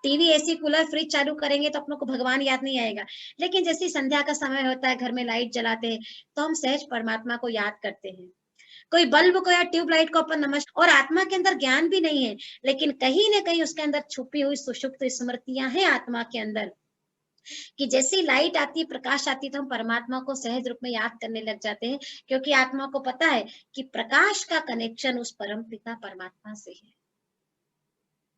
टीवी, एसी, कूलर, फ्रिज चालू करेंगे तो अपनों को भगवान याद नहीं आएगा। लेकिन जैसे संध्या का समय होता है, घर में लाइट जलाते हैं, तो हम सहज परमात्मा को याद करते हैं। कोई बल्ब को या ट्यूबलाइट को अपन नमस्कार, और आत्मा के अंदर ज्ञान भी नहीं है, लेकिन कहीं ना कहीं उसके अंदर छुपी हुई सुषुप्त स्मृतियां हैं आत्मा के अंदर, कि जैसी लाइट आती है, प्रकाश आती है, तो हम परमात्मा को सहज रूप में याद करने लग जाते हैं। क्योंकि आत्मा को पता है कि प्रकाश का कनेक्शन उस परम पिता परमात्मा से है।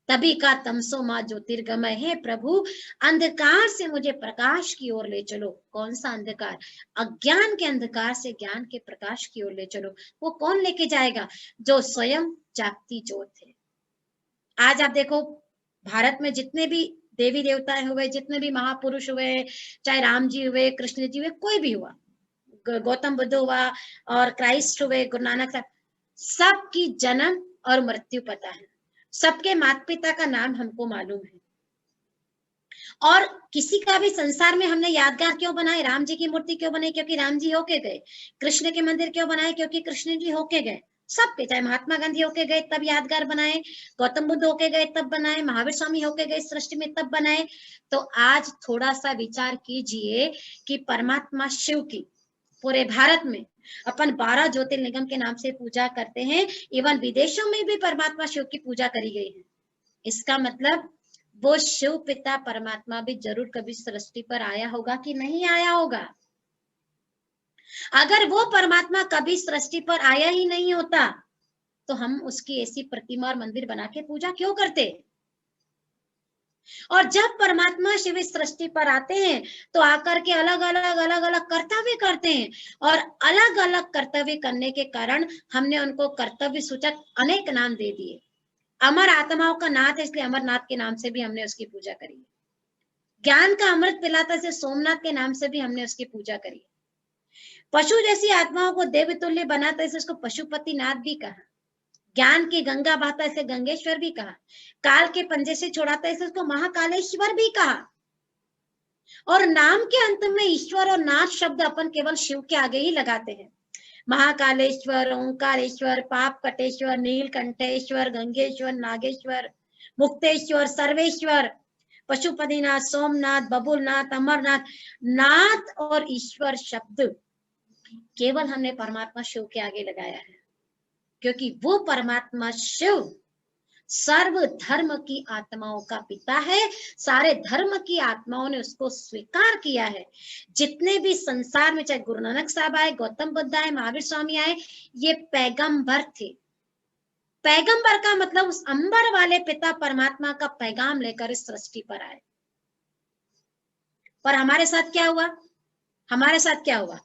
तभी का तमसो मां ज्योतिर्गमय है प्रभु, अंधकार से मुझे प्रकाश की ओर ले चलो। कौन सा अंधकार? अज्ञान के अंधकार से ज्ञान के प्रकाश की ओर ले चलो। वो कौन लेके जाएगा? जो स्वयं जागती ज्योत है। आज आप देखो भारत में जितने भी देवी देवता हुए, जितने भी महापुरुष हुए, चाहे राम जी हुए, कृष्ण जी हुए, कोई भी हुआ, गौतम बुद्ध हुआ और क्राइस्ट हुए, गुरु नानक साहब, सबकी जन्म और मृत्यु पता है, सबके माता पिता का नाम हमको मालूम है। और किसी का भी संसार में हमने यादगार क्यों बनाए? राम जी की मूर्ति क्यों बनाई? क्योंकि राम जी होके गए। कृष्ण के मंदिर क्यों बनाए? क्योंकि कृष्ण जी होके गए। सबके, चाहे महात्मा गांधी होके गए तब यादगार बनाए, गौतम बुद्ध होके गए तब बनाए, महावीर स्वामी होके गए सृष्टि में तब बनाए। तो आज थोड़ा सा विचार कीजिए कि परमात्मा शिव की पूरे भारत में अपन 12 ज्योतिर्लिंगम के नाम से पूजा करते हैं, इवन विदेशों में भी परमात्मा शिव की पूजा करी गई है। इसका मतलब वो शिव पिता परमात्मा भी जरूर कभी सृष्टि पर आया होगा कि नहीं आया होगा। अगर वो परमात्मा कभी सृष्टि पर आया ही नहीं होता तो हम उसकी ऐसी प्रतिमा और मंदिर बना के पूजा क्यों करते? और जब परमात्मा शिव सृष्टि पर आते हैं तो आकर के अलग अलग कर्तव्य करते हैं, और अलग अलग कर्तव्य करने के कारण हमने उनको कर्तव्य सूचक अनेक नाम दे दिए। अमर आत्माओं का नाथ है, इसलिए अमरनाथ के नाम से भी हमने उसकी पूजा करी। ज्ञान का अमृत पिलाता से सोमनाथ के नाम से भी हमने उसकी पूजा करी। पशु जैसी आत्माओं को देवतुल्य बनाता से उसको पशुपति नाथ भी कहा। ज्ञान की गंगा बहता इसे गंगेश्वर भी कहा। काल के पंजे से छुड़ाता इसे उसको महाकालेश्वर भी कहा। और नाम के अंत में ईश्वर और नाथ शब्द अपन केवल शिव के आगे ही लगाते हैं। महाकालेश्वर, ओंकारेश्वर, पाप कटेश्वर, नीलकंठेश्वर, गंगेश्वर, नागेश्वर, मुक्तेश्वर, सर्वेश्वर, पशुपतिनाथ, सोमनाथ, बबुलनाथ, अमरनाथ, नाथ और ईश्वर शब्द केवल हमने परमात्मा शिव के आगे लगाया है, क्योंकि वो परमात्मा शिव सर्व धर्म की आत्माओं का पिता है। सारे धर्म की आत्माओं ने उसको स्वीकार किया है। जितने भी संसार में, चाहे गुरु नानक साहब आए, गौतम बुद्ध आए, महावीर स्वामी आए, ये पैगंबर थे। पैगंबर का मतलब उस अंबर वाले पिता परमात्मा का पैगाम लेकर इस सृष्टि पर आए। पर हमारे साथ क्या हुआ? हमारे साथ क्या हुआ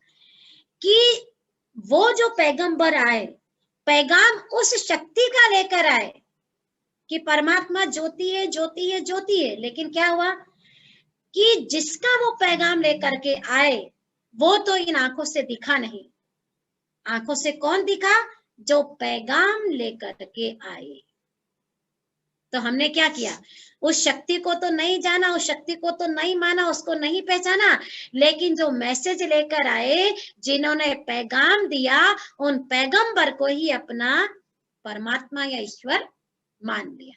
कि वो जो पैगंबर आए, पैगाम उस शक्ति का लेकर आए कि परमात्मा ज्योति है, ज्योति है, ज्योति है। लेकिन क्या हुआ कि जिसका वो पैगाम लेकर के आए वो तो इन आंखों से दिखा नहीं। आंखों से कौन दिखा? जो पैगाम लेकर के आए। तो हमने क्या किया? उस शक्ति को तो नहीं जाना, उस शक्ति को तो नहीं माना, उसको नहीं पहचाना, लेकिन जो मैसेज लेकर आए, जिन्होंने पैगाम दिया, उन पैगंबर को ही अपना परमात्मा या ईश्वर मान लिया।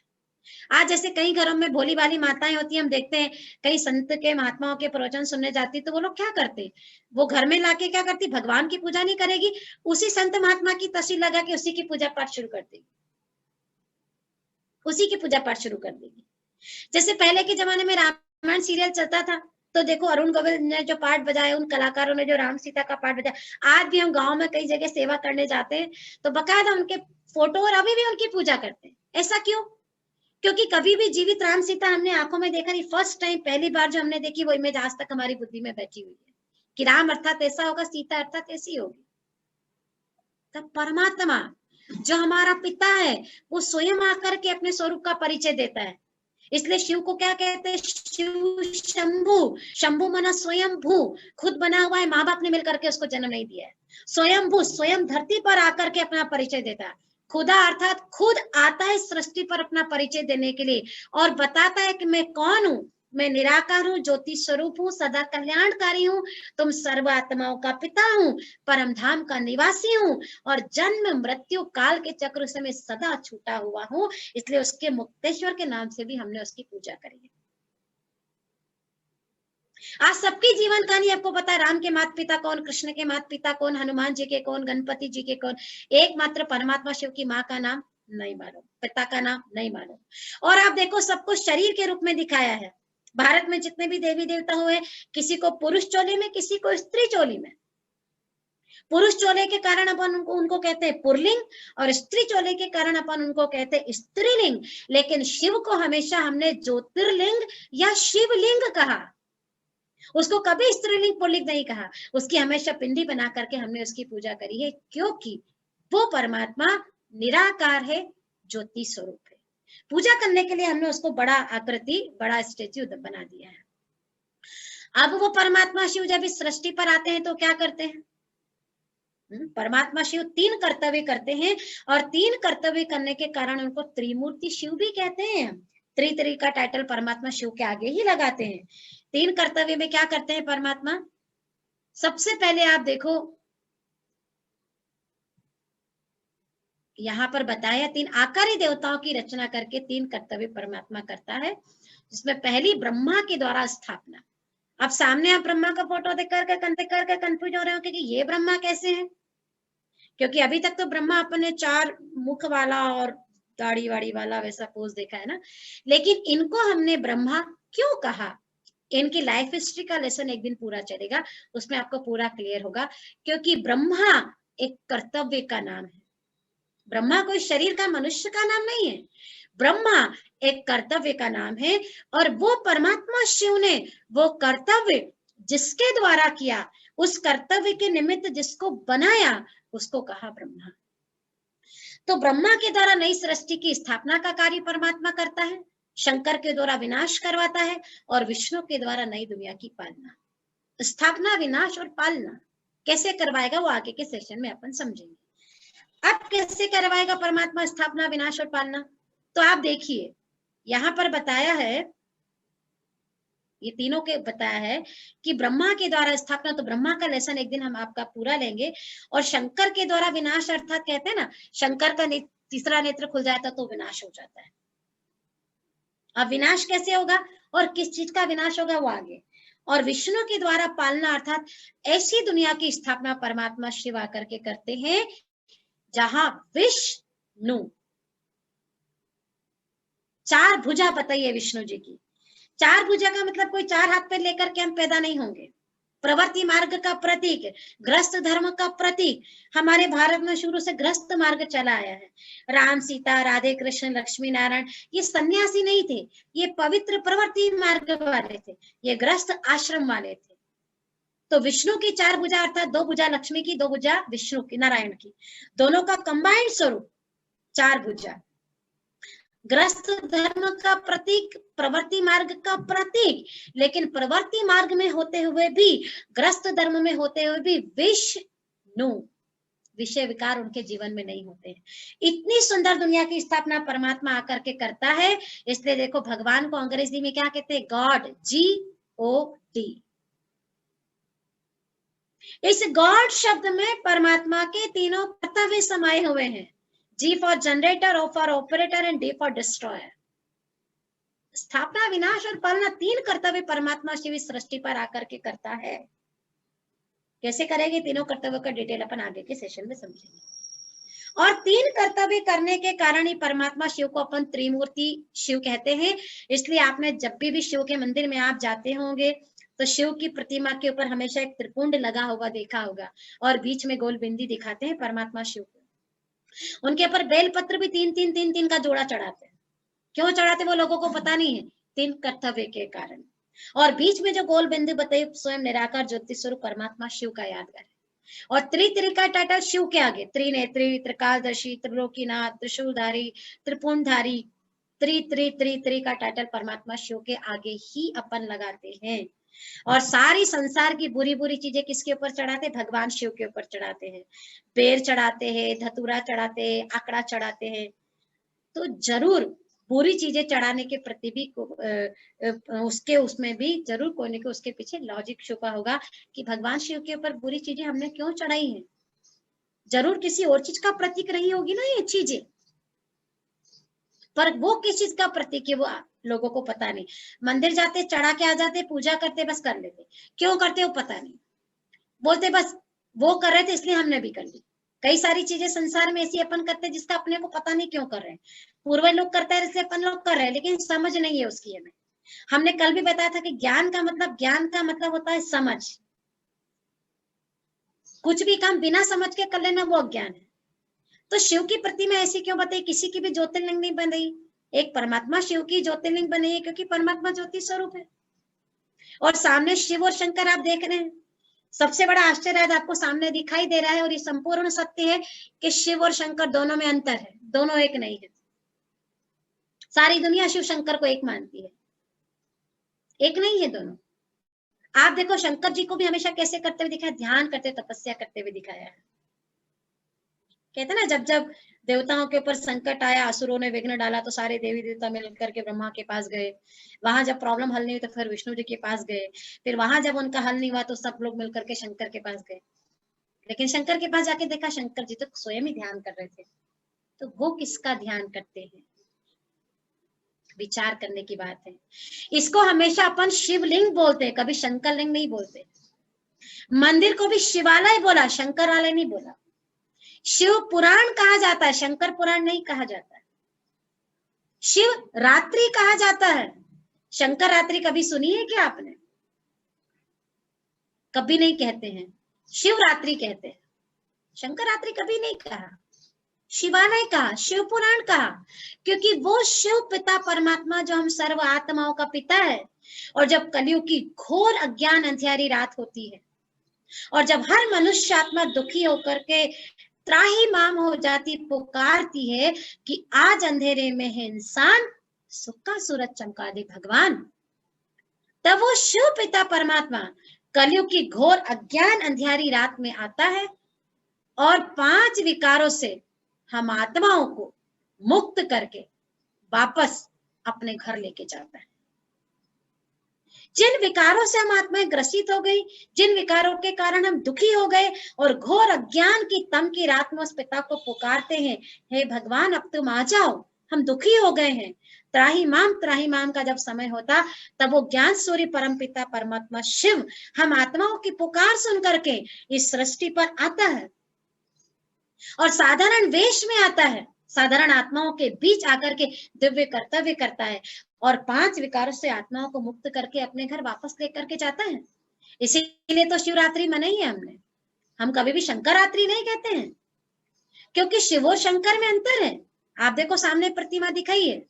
आज जैसे कई घरों में भोली भाली माताएं होती हैं, हम देखते हैं कई संत के महात्माओं के प्रवचन सुनने जाती, तो वो लोग क्या करते? वो घर में लाके क्या करती? भगवान की पूजा नहीं करेगी, उसी संत महात्मा की तस्वीर लगा के उसी की पूजा पाठ शुरू कर देगी, उसी की पूजा पाठ शुरू कर देगी। जैसे पहले के जमाने में रामायण सीरियल चलता था, तो देखो अरुण गोविल ने जो पाठ बजाए, उन कलाकारों ने जो राम सीता का पाठ बजाया। आज भी हम गांव में कई जगह सेवा करने जाते हैं तो बकायदा उनके फोटो और अभी भी उनकी पूजा करते हैं। ऐसा क्यों? क्योंकि कभी भी जीवित राम सीता हमने आंखों में देखा नहीं। फर्स्ट टाइम, पहली बार जो हमने देखी, वो इमेज आज तक हमारी बुद्धि में बैठी हुई है कि राम अर्थात ऐसा होगा, सीता अर्थात ऐसी होगी। तब परमात्मा जो हमारा पिता है वो स्वयं आकर के अपने स्वरूप का परिचय देता है। इसलिए शिव को क्या कहते हैं? शिव शंभु। शंभु मना स्वयं भू, खुद बना हुआ है, माँ बाप ने मिलकर के उसको जन्म नहीं दिया है। स्वयं भू, स्वयं धरती पर आकर के अपना परिचय देता है। खुदा अर्थात खुद आता है सृष्टि पर अपना परिचय देने के लिए और बताता है कि मैं कौन हूं। मैं निराकार हूँ, ज्योति स्वरूप हूँ, सदा कल्याणकारी हूँ, तुम सर्व आत्माओं का पिता हूँ, परम धाम का निवासी हूँ, और जन्म मृत्यु काल के चक्र से मैं सदा छूटा हुआ हूँ। इसलिए उसके मुक्तेश्वर के नाम से भी हमने उसकी पूजा करी है। आज सबकी जीवन कहानी आपको पता है। राम के माता पिता कौन? कृष्ण के माता पिता कौन? हनुमान जी के कौन? गणपति जी के कौन? एकमात्र परमात्मा शिव की माँ का नाम नहीं मालूम, पिता का नाम नहीं मालूम। और आप देखो, सबको शरीर के रूप में दिखाया है। भारत में जितने भी देवी देवता हुए, किसी को पुरुष चोली में, किसी को स्त्री चोली में। पुरुष चोले के कारण अपन उनको कहते हैं पुरलिंग, और स्त्री चोले के कारण अपन उनको कहते हैं स्त्रीलिंग। लेकिन शिव को हमेशा हमने ज्योतिर्लिंग या शिवलिंग कहा, उसको कभी स्त्रीलिंग पुल्लिंग नहीं कहा। उसकी हमेशा पिंडी बना करके हमने उसकी पूजा करी है, क्योंकि वो परमात्मा निराकार है, ज्योति स्वरूप है। पूजा करने के लिए हमने उसको बड़ा आकृति, बड़ा स्टेच्यू बना दिया है। अब वो परमात्मा शिव जब इस सृष्टि पर आते हैं तो क्या करते हैं? परमात्मा शिव 3 कर्तव्य करते हैं, और 3 कर्तव्य करने के कारण उनको त्रिमूर्ति शिव भी कहते हैं। त्रि का टाइटल परमात्मा शिव के आगे ही लगाते हैं। 3 कर्तव्य में क्या करते हैं परमात्मा? सबसे पहले आप देखो यहाँ पर बताया 3 आकारी देवताओं की रचना करके 3 कर्तव्य परमात्मा करता है, जिसमें पहली ब्रह्मा के द्वारा स्थापना। अब सामने आप ब्रह्मा का फोटो देख करके कंफ्यूज हो रहे हो कि ये ब्रह्मा कैसे है, क्योंकि अभी तक तो ब्रह्मा अपने 4 मुख वाला और दाढ़ी वाड़ी वाला वैसा पोज देखा है ना, लेकिन इनको हमने ब्रह्मा क्यों कहा, इनकी लाइफ हिस्ट्री का लेसन एक दिन पूरा चलेगा, उसमें आपको पूरा क्लियर होगा। क्योंकि ब्रह्मा एक कर्तव्य का नाम है। ब्रह्मा कोई शरीर का, मनुष्य का नाम नहीं है, ब्रह्मा एक कर्तव्य का नाम है। और वो परमात्मा शिव ने वो कर्तव्य जिसके द्वारा किया, उस कर्तव्य के निमित्त जिसको बनाया, उसको कहा ब्रह्मा। तो ब्रह्मा के द्वारा नई सृष्टि की स्थापना का कार्य परमात्मा करता है, शंकर के द्वारा विनाश करवाता है, और विष्णु के द्वारा नई दुनिया की पालना। स्थापना, विनाश और पालना कैसे करवाएगा वो आगे के सेशन में अपन समझेंगे। अब कैसे करवाएगा परमात्मा स्थापना, विनाश और पालना? तो आप देखिए यहां पर बताया है, ये तीनों के बताया है कि ब्रह्मा के द्वारा स्थापना, तो ब्रह्मा का लेसन एक दिन हम आपका पूरा लेंगे। और शंकर के द्वारा विनाश, अर्थात कहते हैं ना, शंकर का तीसरा नेत्र खुल जाता तो विनाश हो जाता है। अब विनाश कैसे होगा और किस चीज का विनाश होगा वो आगे। और विष्णु के द्वारा पालना, अर्थात ऐसी दुनिया की स्थापना परमात्मा शिव आकर के करते हैं जहां विष्णु, 4 भुजा बताइए विष्णु जी की। 4 भुजा का मतलब कोई 4 हाथ पे लेकर के हम पैदा नहीं होंगे। प्रवृत्ति मार्ग का प्रतीक, ग्रस्त धर्म का प्रतीक। हमारे भारत में शुरू से ग्रस्त मार्ग चला आया है। राम, सीता, राधे कृष्ण, लक्ष्मी नारायण, ये सन्यासी नहीं थे, ये पवित्र प्रवृत्ति मार्ग वाले थे, ये ग्रस्त आश्रम वाले थे। तो विष्णु की 4 भुजा, अर्थात 2 भुजा लक्ष्मी की, 2 भुजा विष्णु की, नारायण की, दोनों का कंबाइंड स्वरूप 4 भुजा। ग्रस्त धर्म का प्रतीक, प्रवृत्ति मार्ग का प्रतीक, लेकिन प्रवृत्ति मार्ग में होते हुए भी, ग्रस्त धर्म में होते हुए भी विष्णु, विषय विकार उनके जीवन में नहीं होते हैं। इतनी सुंदर दुनिया की स्थापना परमात्मा आकर के करता है। इसलिए देखो भगवान को अंग्रेजी में क्या कहते हैं? God, GOD। इस गॉड शब्द में परमात्मा के तीनों कर्तव्य समाये हुए हैं। G for generator, O for operator and D for destroyer. स्थापना, विनाश और पालना 3 कर्तव्य परमात्मा शिव इस सृष्टि पर आकर के करता है। कैसे करेंगे तीनों कर्तव्यों का डिटेल अपन आगे के सेशन में समझेंगे। और 3 कर्तव्य करने के कारण ही परमात्मा शिव को अपन त्रिमूर्ति शिव कहते हैं। इसलिए आपने जब भी शिव के मंदिर में आप जाते होंगे तो शिव की प्रतिमा के ऊपर हमेशा एक त्रिपुंड लगा होगा, देखा होगा, और बीच में गोल बिंदी दिखाते हैं परमात्मा शिव को। उनके ऊपर बेलपत्र भी 3 का जोड़ा चढ़ाते हैं। क्यों चढ़ाते वो लोगों को पता नहीं है, 3 कर्तव्य के कारण। और बीच में जो गोल बिंदु बताई, स्वयं निराकार ज्योति स्वरूप परमात्मा शिव का यादगार है। और त्रि का टाइटल शिव के आगे, त्रिनेत्री, त्रिकालदर्शी, त्रिलोकीनाथ, त्रिशूलधारी, त्रिपुंडधारी, त्रि का टाइटल परमात्मा शिव के आगे ही अपन लगाते हैं। और सारी संसार की बुरी बुरी चीजें किसके ऊपर चढ़ाते? भगवान शिव के ऊपर चढ़ाते हैं। बेर चढ़ाते हैं, धतूरा चढ़ाते हैं, आकड़ा चढ़ाते हैं। तो जरूर बुरी चीजें चढ़ाने के प्रति भी उसमें भी जरूर कोई ना कोई उसके पीछे लॉजिक छुपा होगा कि भगवान शिव के ऊपर बुरी चीजें हमने क्यों चढ़ाई हैं। जरूर किसी और चीज का प्रतीक रही होगी ना ये चीजें, पर वो किस चीज का प्रतीक है वो लोगों को पता नहीं। मंदिर जाते, चढ़ा के आ जाते, पूजा करते, बस कर लेते। क्यों करते वो पता नहीं, बोलते बस वो कर रहे थे इसलिए हमने भी कर ली। कई सारी चीजें संसार में ऐसी अपन करते हैं जिसका अपने को पता नहीं क्यों कर रहे हैं। पूर्वज लोग करते हैं इसलिए अपन लोग कर रहे हैं, लेकिन समझ नहीं है उसकी हमें। हमने कल भी बताया था कि ज्ञान का मतलब होता है समझ। कुछ भी काम बिना समझ के कर लेना वो अज्ञान है। तो शिव की प्रतिमा ऐसी क्यों बताई? किसी की भी ज्योतिर्लिंग नहीं बनाई, एक परमात्मा शिव की ज्योतिर्लिंग बनी है, क्योंकि परमात्मा ज्योति स्वरूप है। और सामने शिव और शंकर आप देख रहे हैं। सबसे बड़ा आश्चर्य आज आपको सामने दिखाई दे रहा है, और ये संपूर्ण सत्य है कि शिव और शंकर दोनों में अंतर है, दोनों एक नहीं है। सारी दुनिया शिव शंकर को एक मानती है, एक नहीं है दोनों। आप देखो शंकर जी को भी हमेशा कैसे करते हुए दिखाया, ध्यान करते, तपस्या करते हुए दिखाया है। कहते ना, जब जब देवताओं के ऊपर संकट आया, असुरों ने विघ्न डाला, तो सारे देवी देवता मिलकर के ब्रह्मा के पास गए। वहां जब प्रॉब्लम हल नहीं हुई तो फिर विष्णु जी के पास गए। फिर वहां जब उनका हल नहीं हुआ तो सब लोग मिलकर के शंकर के पास गए। लेकिन शंकर के पास जाके देखा शंकर जी तो स्वयं ही ध्यान कर रहे थे। तो वो किसका ध्यान करते हैं, विचार करने की बात है। इसको हमेशा अपन शिवलिंग बोलते हैं, कभी शंकर लिंग नहीं बोलते। मंदिर को भी शिवालय बोला, शंकरालय नहीं बोला। शिव पुराण कहा जाता है, शंकर पुराण नहीं कहा जाता है। शिव रात्रि कहा जाता है, शंकर रात्रि कभी सुनी है क्या आपने? कभी नहीं कहते हैं, शिव रात्रि कहते हैं, शंकर रात्रि कभी नहीं कहा। शिवालय कहा, शिव पुराण कहा, क्योंकि वो शिव पिता परमात्मा जो हम सर्व आत्माओं का पिता है, और जब कलयुग की घोर अज्ञान अंधियारी रात होती है, और जब हर मनुष्य आत्मा दुखी होकर के त्राही माम हो जाती, पुकारती है कि आज अंधेरे में है इंसान, सुख का सूरज चमका दे भगवान, तब वो शिव पिता परमात्मा कलयुग की घोर अज्ञान अंधियारी रात में आता है और 5 विकारों से हम आत्माओं को मुक्त करके वापस अपने घर लेके जाता है। जिन विकारों से हम आत्माएं ग्रसित हो गई, जिन विकारों के कारण हम दुखी हो गए और घोर अज्ञान की तम की रात में उस पिता को पुकारते हैं, हे भगवान अब तुम आ जाओ, हम दुखी हो गए हैं, त्राही माम का जब समय होता, तब वो ज्ञान सूर्य परम पिता परमात्मा शिव हम आत्माओं की पुकार सुन करके इस सृष्टि पर आता है और साधारण वेश में आता है, साधारण आत्माओं के बीच आकर के दिव्य कर्तव्य करता है और 5 विकारों से आत्माओं को मुक्त करके अपने घर वापस लेकर के जाता है। इसीलिए तो शिवरात्रि मनाई है हमने। हम कभी भी शंकर रात्रि नहीं कहते हैं, क्योंकि शिव और शंकर में अंतर है। आप देखो सामने प्रतिमा दिखाई है,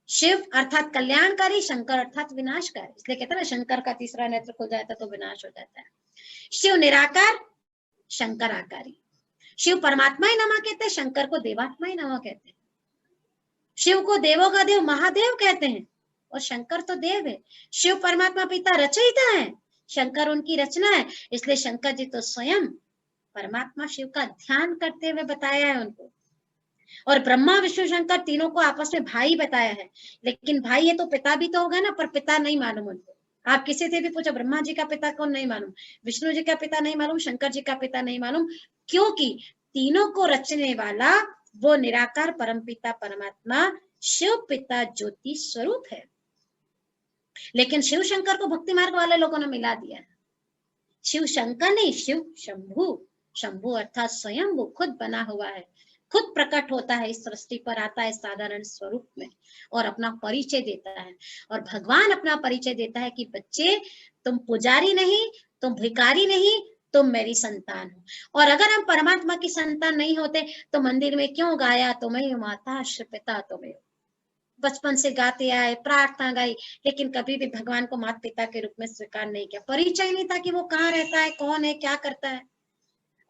शिव अर्थात कल्याणकारी, शंकर अर्थात विनाशकारी। इसलिए कहते हैं ना, शंकर का तीसरा नेत्र खुल जाता तो विनाश हो जाता है। शिव निराकार, शंकर आकारी। शिव परमात्मा ही नमः कहते हैं, शंकर को देवात्मा ही नमः कहते हैं। शिव को देवों का देव महादेव कहते हैं और शंकर तो देव है। शिव परमात्मा पिता रचयिता है, शंकर उनकी रचना है। इसलिए शंकर जी तो स्वयं परमात्मा शिव का ध्यान करते हुए बताया है उनको। और ब्रह्मा विष्णु शंकर तीनों को आपस में भाई बताया है। लेकिन भाई है तो पिता भी तो होगा ना, पर पिता नहीं मालूम उनको। आप किसी से भी पूछो, ब्रह्मा जी का पिता कौन नहीं मालूम, विष्णु जी का पिता नहीं मालूम, शंकर जी का पिता नहीं मालूम, क्योंकि तीनों को रचने वाला वो निराकार परमपिता परमात्मा शिव पिता ज्योति स्वरूप है। लेकिन शिव शंकर को भक्ति मार्ग वाले लोगों ने मिला दिया। शिव शंकर नहीं, शिव शंभु। शंभु अर्थात स्वयं वो खुद बना हुआ है, खुद प्रकट होता है, इस सृष्टि पर आता है साधारण स्वरूप में और अपना परिचय देता है। और भगवान अपना परिचय देता है कि बच्चे तुम पुजारी नहीं, तुम भिखारी नहीं, तुम मेरी संतान हो। और अगर हम परमात्मा की संतान नहीं होते तो मंदिर में क्यों गाया, तुम्हें माता पिता तुम्हें, बचपन से गाते आए, प्रार्थना गाई, लेकिन कभी भी भगवान को माता पिता के रूप में स्वीकार नहीं किया। परिचय नहीं था कि वो कहाँ रहता है, कौन है, क्या करता है।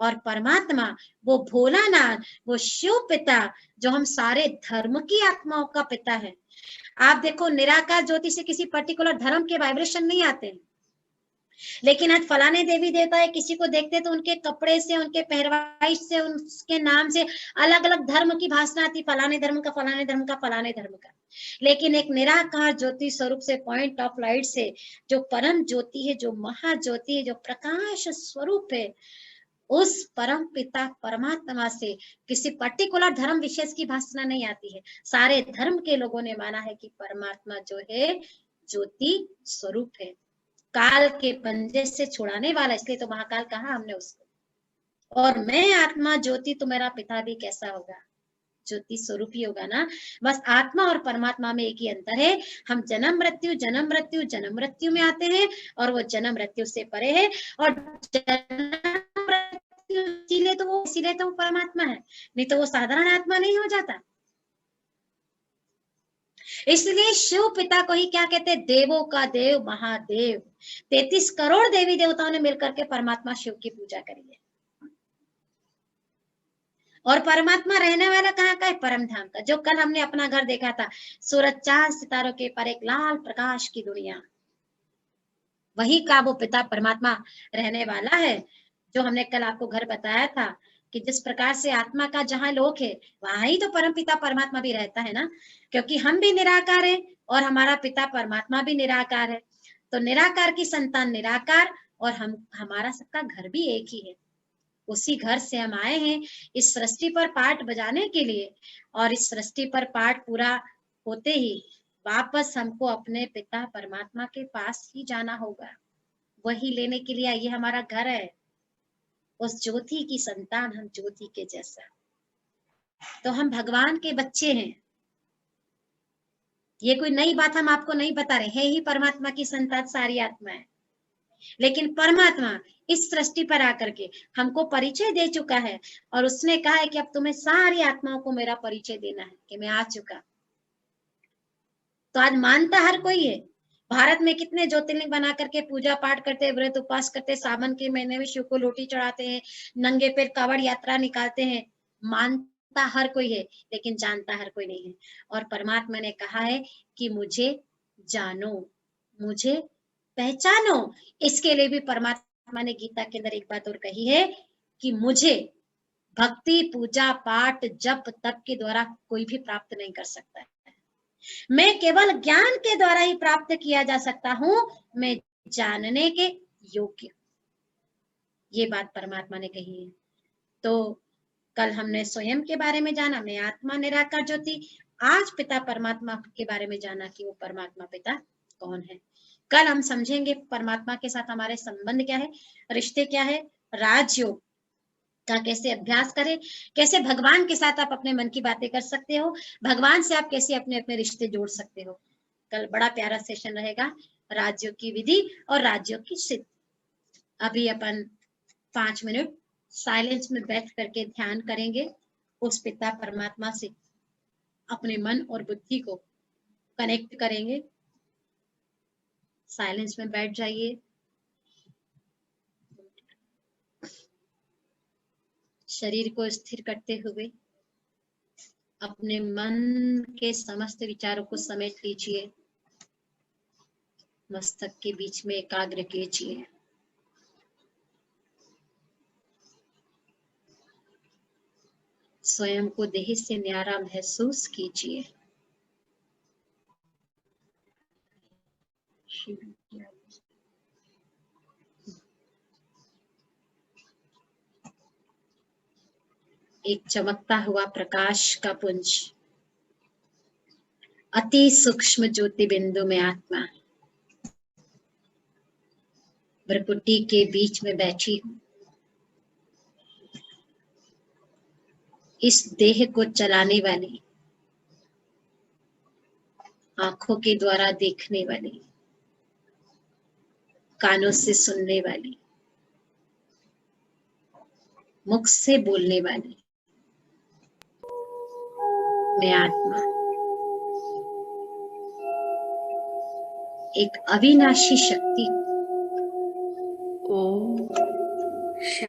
और परमात्मा वो भोलानाथ, वो शिव पिता जो हम सारे धर्म की आत्माओं का पिता है। आप देखो निराकार ज्योति से किसी पर्टिकुलर धर्म के वाइब्रेशन नहीं आते हैं, लेकिन आज फलाने देवी देवता है, किसी को देखते तो उनके कपड़े से, उनके पहरवाइश से, उनके नाम से अलग अलग धर्म की भाषा आती, फलाने धर्म का, फलाने धर्म का, फलाने धर्म का। लेकिन एक निराकार ज्योति स्वरूप से, पॉइंट ऑफ लाइट से, जो परम ज्योति है, जो महाज्योति है, जो प्रकाश स्वरूप है, उस परम पिता परमात्मा से किसी पर्टिकुलर धर्म विशेष की भाषा नहीं आती है। सारे धर्म के लोगों ने माना है कि परमात्मा जो है ज्योति स्वरूप है, काल के पंजे से छुड़ाने वाला, इसलिए तो महाकाल कहा हमने उसको। और मैं आत्मा ज्योति तो मेरा पिता भी कैसा होगा, ज्योति स्वरूप ही होगा ना। बस आत्मा और परमात्मा में एक ही अंतर है, हम जन्म मृत्यु जन्म मृत्यु जन्म मृत्यु में आते हैं और वो जन्म मृत्यु से परे है। और जन्म मृत्यु इसीलिए तो वो परमात्मा है, नहीं तो वो साधारण आत्मा नहीं हो जाता। इसलिए शिव पिता को ही क्या कहते हैं, देवों का देव महादेव। 33 करोड़ देवी देवताओं ने मिलकर के परमात्मा शिव की पूजा करी है। और परमात्मा रहने वाला कहाँ का है? परम धाम का। जो कल हमने अपना घर देखा था, सूरज चांद सितारों के पर एक लाल प्रकाश की दुनिया, वही का वो पिता परमात्मा रहने वाला है। जो हमने कल आपको घर बताया था कि जिस प्रकार से आत्मा का जहां लोक है, वहां ही तो परम पिता परमात्मा भी रहता है ना, क्योंकि हम भी निराकार है और हमारा पिता परमात्मा भी निराकार है। तो निराकार की संतान निराकार, और हमारा सबका घर भी एक ही है। उसी घर से हम आए हैं इस सृष्टि पर पाठ बजाने के लिए, और इस सृष्टि पर पाठ पूरा होते ही वापस हमको अपने पिता परमात्मा के पास ही जाना होगा। वही लेने के लिए ये हमारा घर है, उस ज्योति की संतान, हम ज्योति के जैसा। तो हम भगवान के बच्चे हैं। ये कोई नई बात हम आपको नहीं बता रहे हैं, ही परमात्मा की संतान सारी आत्मा है। लेकिन परमात्मा इस सृष्टि पर आकर के हमको परिचय दे चुका है, और उसने कहा है कि अब तुम्हें सारी आत्माओं को मेरा परिचय देना है कि मैं आ चुका। तो आज मानता हर कोई है। भारत में कितने ज्योतिर्लिंग बना करके पूजा पाठ करते हैं, व्रत उपवास करते हैं, सावन के महीने में शिव को लोटी चढ़ाते हैं, नंगे पैर कावड़ यात्रा निकालते हैं। मानता हर कोई है, लेकिन जानता हर कोई नहीं है। और परमात्मा ने कहा है कि मुझे जानो, मुझे पहचानो। इसके लिए भी परमात्मा ने गीता के अंदर एक बात और कही है कि मुझे भक्ति पूजा पाठ जप तप के द्वारा कोई भी प्राप्त नहीं कर सकता है। मैं केवल ज्ञान के द्वारा ही प्राप्त किया जा सकता हूं, मैं जानने के योग्य। ये बात परमात्मा ने कही है। तो कल हमने स्वयं के बारे में जाना, मैं आत्मा निराकार ज्योति। आज पिता परमात्मा के बारे में जाना कि वो परमात्मा पिता कौन है। कल हम समझेंगे परमात्मा के साथ हमारे संबंध क्या है, रिश्ते क्या है, राजयोग का कैसे अभ्यास करें, कैसे भगवान के साथ आप अपने मन की बातें कर सकते हो, भगवान से आप कैसे अपने अपने रिश्ते जोड़ सकते हो। कल बड़ा प्यारा सेशन रहेगा, राजयोग की विधि और राजयोग की सिद्धि। अभी अपन 5 मिनट साइलेंस में बैठ करके ध्यान करेंगे, उस पिता परमात्मा से अपने मन और बुद्धि को कनेक्ट करेंगे। साइलेंस में बैठ जाइए, शरीर को स्थिर करते हुए अपने मन के समस्त विचारों को समेट लीजिए, मस्तक के बीच में एकाग्र कीजिए। स्वयं को देह से न्यारा महसूस कीजिए। एक चमकता हुआ प्रकाश का पुंज, अति सूक्ष्म ज्योति बिंदु में आत्मा भ्रकुटी के बीच में बैठी हूं। इस देह को चलाने वाली, आंखों के द्वारा देखने वाली, कानों से सुनने वाली, मुख से बोलने वाली मैं आत्मा, एक अविनाशी शक्ति। ओम